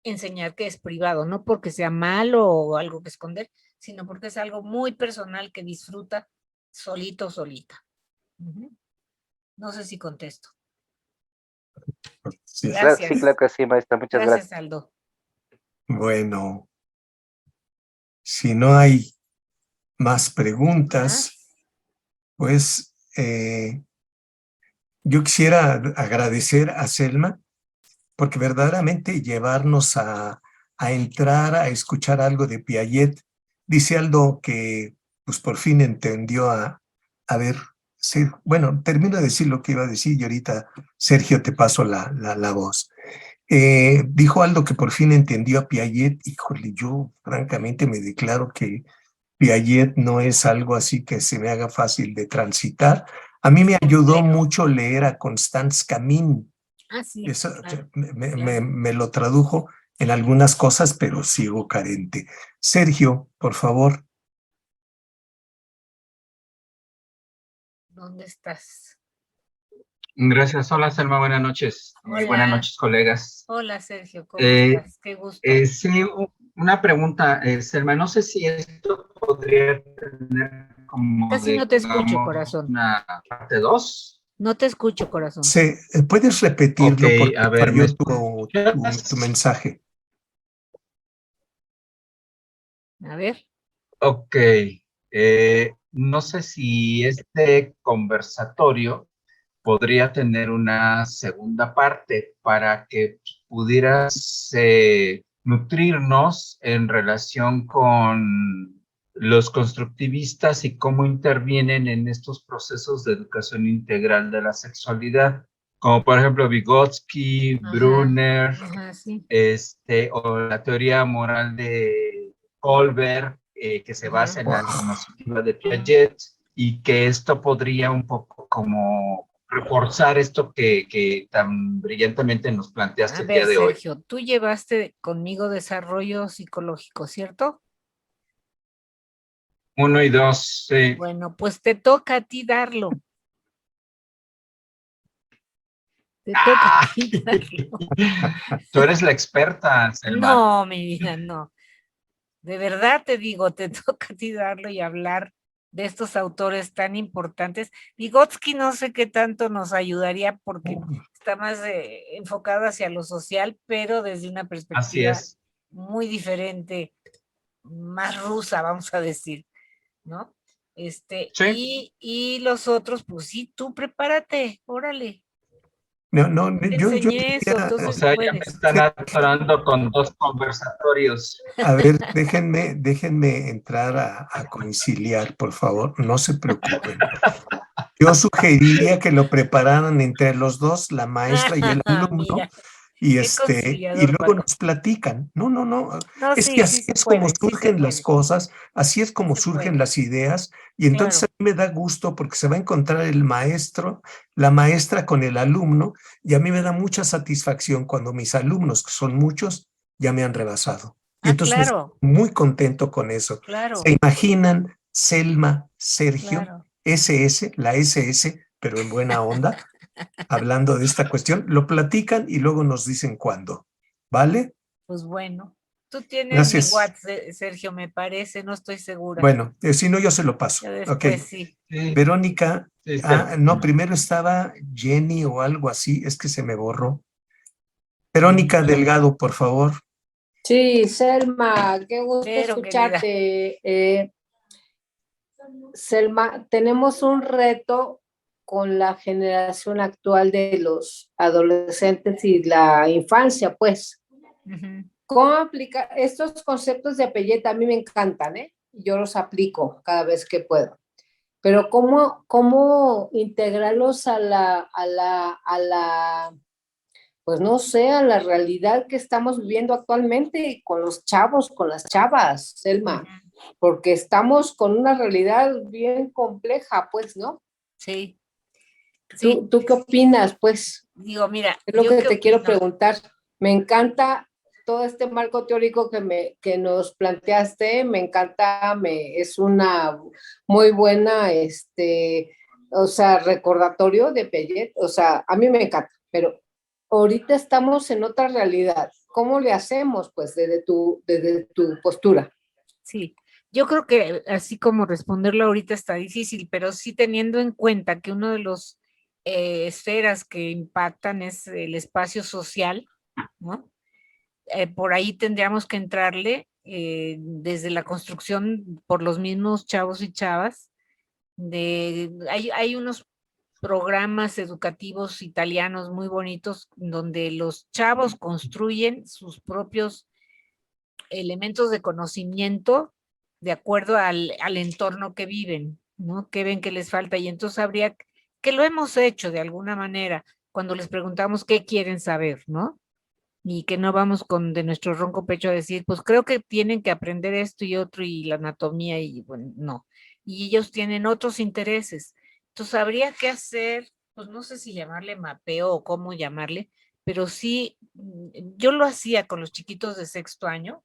enseñar que es privado, no porque sea malo o algo que esconder, sino porque es algo muy personal que disfruta solito o solita. No sé si contesto. Sí. Gracias. Sí, claro que sí, maestra. Muchas gracias. Gracias, Aldo. Bueno, si no hay más preguntas, pues yo quisiera agradecer a Selma porque verdaderamente llevarnos a entrar a escuchar algo de Piaget. Dice Aldo que pues por fin entendió a ver, sí, bueno, termino de decir lo que iba a decir y ahorita, Sergio, te paso la voz. Dijo Aldo que por fin entendió a Piaget. Híjole, yo francamente me declaro que Piaget no es algo así que se me haga fácil de transitar. A mí me ayudó mucho leer a Constance Camin. Sí, Eso claro, me lo tradujo en algunas cosas, pero sigo carente. Sergio, por favor. ¿Dónde estás? Gracias. Hola, Selma. Buenas noches. Hola. Buenas noches, colegas. Hola, Sergio. ¿Cómo estás? Qué gusto. Sí, una pregunta, Selma. No sé si esto podría tener como, Casi no te escucho, digamos, corazón. una parte 2. No te escucho, corazón. ¿Puedes repetirlo Ok, porque a ver, falló ¿me tu escuchas? mensaje? A ver. Ok. No sé si este conversatorio podría tener una segunda parte para que pudieras nutrirnos en relación con los constructivistas y cómo intervienen en estos procesos de educación integral de la sexualidad, como por ejemplo Vygotsky, Brunner, Sí. o la teoría moral de Kohlberg, que se basa en la cognitiva de Piaget, y que esto podría un poco como reforzar esto que tan brillantemente nos planteaste A el ver, día de hoy. Sergio, tú llevaste conmigo desarrollo psicológico, ¿cierto? 1 y 2, sí. Bueno, pues te toca a ti darlo. Te toca a ti darlo. Tú eres la experta, Selma. No, mi vida, no. De verdad te digo, te toca a ti darlo y hablar de estos autores tan importantes. Vygotsky no sé qué tanto nos ayudaría porque está más enfocado hacia lo social, pero desde una Así perspectiva es. muy diferente, más rusa, vamos a decir, ¿no? Sí. Y los otros, pues sí, tú prepárate, órale. No, Te yo enseñé eso, quería, O entonces sea, ya me puedes. están atorando con 2 conversatorios. a ver, déjenme entrar a conciliar, por favor, no se preocupen. Yo sugeriría que lo prepararan entre los dos, la maestra y el alumno, Mira, y qué y conciliador, luego Paco. nos platican. No, No, es sí, que sí así se es como puede, sí se surgen las puede. cosas, así es como Se surgen puede. las ideas, y entonces Claro. a mí me da gusto porque se va a encontrar el maestro, la maestra con el alumno, y a mí me da mucha satisfacción cuando mis alumnos, que son muchos, ya me han rebasado. Y entonces me Claro, siento muy contento con eso. claro, ¿Se imaginan Selma, Sergio, claro. SS, la SS, pero en buena onda, hablando de esta cuestión? Lo platican y luego nos dicen cuándo, ¿vale? Pues bueno, Tú tienes Gracias. mi WhatsApp, Sergio, me parece, no estoy segura. Bueno, si no, yo se lo paso. Ya Ok. después sí. Sí, Verónica, sí, está. no, primero estaba Jenny o algo así, es que se me borró. Verónica Delgado, por favor. Sí, Selma, qué gusto Pero, querida. escucharte. Selma, tenemos un reto con la generación actual de los adolescentes y la infancia, pues. Ujú. ¿Cómo aplicar estos conceptos de Piaget? A mí me encantan, ¿eh? Yo los aplico cada vez que puedo. Pero ¿cómo integrarlos a la, pues no sé, a la realidad que estamos viviendo actualmente con los chavos, con las chavas, Selma? Porque estamos con una realidad bien compleja, pues, ¿no? Sí. Sí, ¿Tú qué opinas, pues? digo, mira, Es lo yo que qué te quiero opino. preguntar. Me encanta todo este marco teórico que nos planteaste, me encanta, es una muy buena, o sea, recordatorio de Piaget, o sea, a mí me encanta, pero ahorita estamos en otra realidad. ¿Cómo le hacemos, pues, desde tu postura? Sí, yo creo que así como responderlo ahorita está difícil, pero sí teniendo en cuenta que uno de los esferas que impactan es el espacio social, ¿no? Por ahí tendríamos que entrarle desde la construcción por los mismos chavos y chavas. Hay unos programas educativos italianos muy bonitos donde los chavos construyen sus propios elementos de conocimiento de acuerdo al entorno que viven, ¿no? Que ven que les falta. Y entonces habría que lo hemos hecho de alguna manera cuando les preguntamos qué quieren saber, ¿no? Y que no vamos con de nuestro ronco pecho a decir, pues creo que tienen que aprender esto y otro y la anatomía y bueno, no. Y ellos tienen otros intereses. Entonces habría que hacer, pues no sé si llamarle mapeo o cómo llamarle, pero sí, yo lo hacía con los chiquitos de sexto año.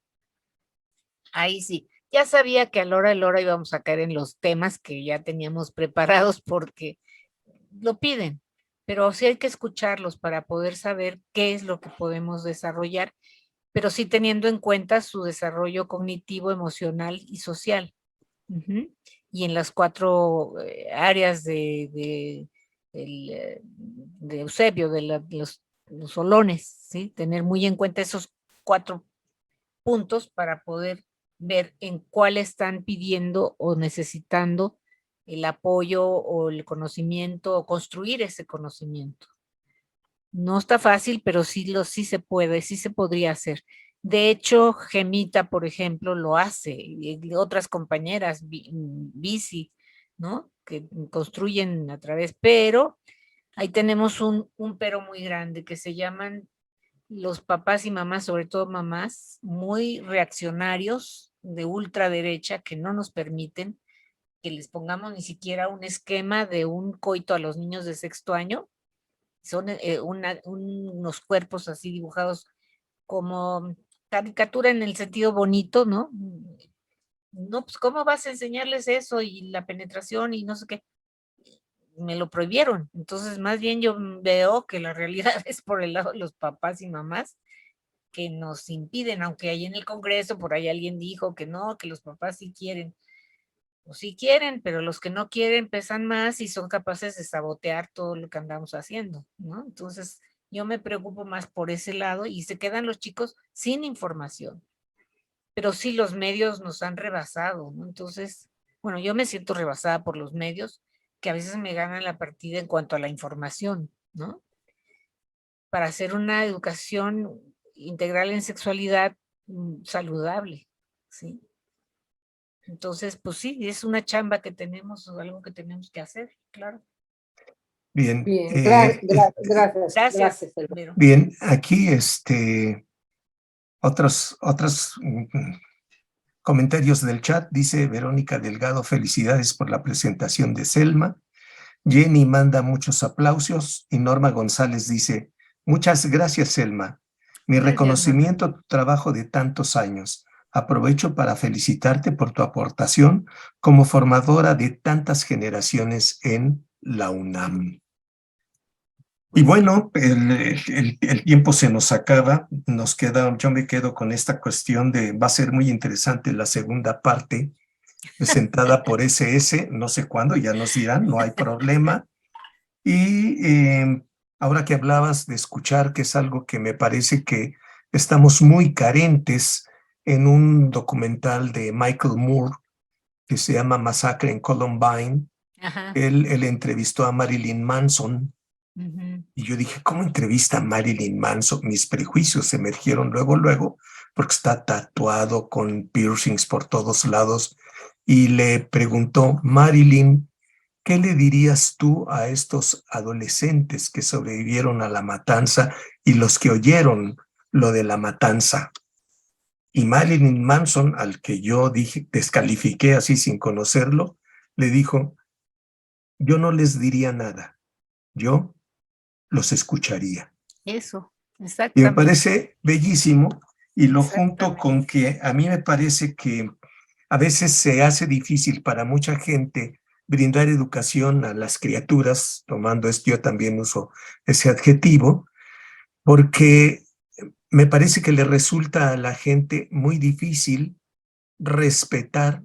Ahí sí, ya sabía que a la hora íbamos a caer en los temas que ya teníamos preparados porque lo piden, pero sí hay que escucharlos para poder saber qué es lo que podemos desarrollar, pero sí teniendo en cuenta su desarrollo cognitivo, emocional y social. Ujú. Y en las 4 áreas de Eusebio, los solones, ¿sí? Tener muy en cuenta esos 4 puntos para poder ver en cuál están pidiendo o necesitando el apoyo o el conocimiento o construir ese conocimiento. No está fácil, pero sí se puede, sí se podría hacer. De hecho, Gemita, por ejemplo, lo hace, y otras compañeras, Bici, ¿no? Que construyen a través, pero ahí tenemos un pero muy grande que se llaman los papás y mamás, sobre todo mamás, muy reaccionarios de ultraderecha que no nos permiten que les pongamos ni siquiera un esquema de un coito a los niños de sexto año. Son unos cuerpos así dibujados como caricatura en el sentido bonito, ¿no? No, pues ¿cómo vas a enseñarles eso y la penetración y no sé qué? Me lo prohibieron. Entonces, más bien yo veo que la realidad es por el lado de los papás y mamás que nos impiden, aunque ahí en el Congreso por ahí alguien dijo que no, que los papás sí quieren, o sí quieren, pero los que no quieren pesan más y son capaces de sabotear todo lo que andamos haciendo, ¿no? Entonces, yo me preocupo más por ese lado y se quedan los chicos sin información, pero sí los medios nos han rebasado, ¿no? Entonces, bueno, yo me siento rebasada por los medios que a veces me ganan la partida en cuanto a la información, ¿no? Para hacer una educación integral en sexualidad saludable, ¿sí? Entonces, pues sí, es una chamba que tenemos o algo que tenemos que hacer, claro. Bien. Bien, Gracias, gracias. Vero. Bien, aquí otros comentarios del chat. Dice Verónica Delgado, felicidades por la presentación de Selma. Jenny manda muchos aplausos y Norma González dice, muchas gracias, Selma. Mi Gracias, reconocimiento a tu trabajo de tantos años. Aprovecho para felicitarte por tu aportación como formadora de tantas generaciones en la UNAM. Y bueno, el tiempo se nos acaba, yo me quedo con esta cuestión va a ser muy interesante la segunda parte, presentada por SS, no sé cuándo, ya nos dirán, no hay problema. Y ahora que hablabas de escuchar, que es algo que me parece que estamos muy carentes en un documental de Michael Moore que se llama Masacre en Columbine. Ajá. Él entrevistó a Marilyn Manson. Ujú. Y yo dije, ¿cómo entrevista a Marilyn Manson? Mis prejuicios emergieron luego, porque está tatuado con piercings por todos lados. Y le preguntó, Marilyn, ¿qué le dirías tú a estos adolescentes que sobrevivieron a la matanza y los que oyeron lo de la matanza? Y Marilyn Manson, al que yo descalifiqué así sin conocerlo, le dijo, yo no les diría nada, yo los escucharía. Eso, Y me exactamente. parece bellísimo y lo junto Exactamente. con que a mí me parece que a veces se hace difícil para mucha gente brindar educación a las criaturas, tomando esto, yo también uso ese adjetivo, porque me parece que le resulta a la gente muy difícil respetar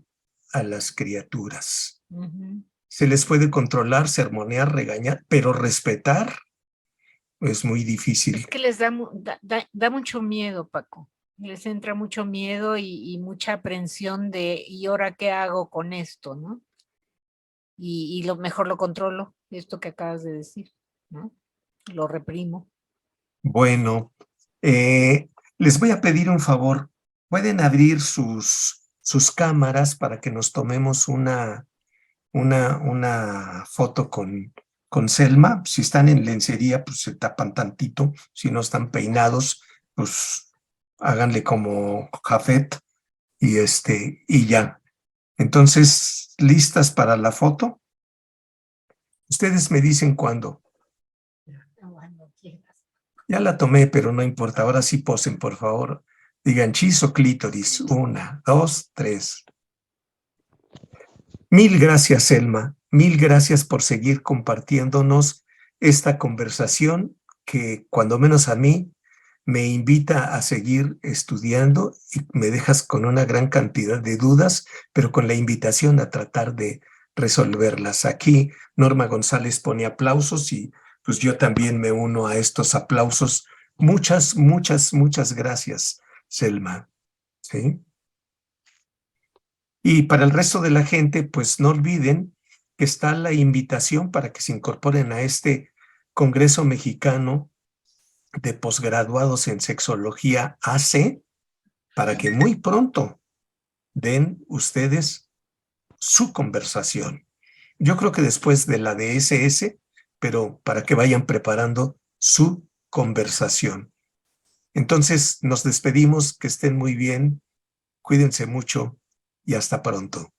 a las criaturas. Ujú. Se les puede controlar, sermonear, regañar, pero respetar es muy difícil. Es que les da mucho miedo, Paco. Les entra mucho miedo y mucha aprensión de, ¿y ahora qué hago con esto, no? Y lo mejor lo controlo, esto que acabas de decir, ¿no? Lo reprimo. Bueno, les voy a pedir un favor. ¿Pueden abrir sus cámaras para que nos tomemos una foto con Selma? Si están en lencería, pues se tapan tantito. Si no están peinados, pues háganle como Jafet y ya. Entonces, ¿listas para la foto? Ustedes me dicen cuándo. Ya la tomé, pero no importa. Ahora sí posen, por favor. Digan chis o clítoris. 1, 2, 3. Mil gracias, Selma. Mil gracias por seguir compartiéndonos esta conversación que, cuando menos a mí, me invita a seguir estudiando y me dejas con una gran cantidad de dudas, pero con la invitación a tratar de resolverlas. Aquí Norma González pone aplausos y pues yo también me uno a estos aplausos. Muchas, muchas, muchas gracias, Selma. ¿Sí? Y para el resto de la gente, pues no olviden que está la invitación para que se incorporen a este Congreso Mexicano de Posgraduados en Sexología AC, para que muy pronto den ustedes su conversación. Yo creo que después de la de SS, pero para que vayan preparando su conversación. Entonces, nos despedimos, que estén muy bien, cuídense mucho y hasta pronto.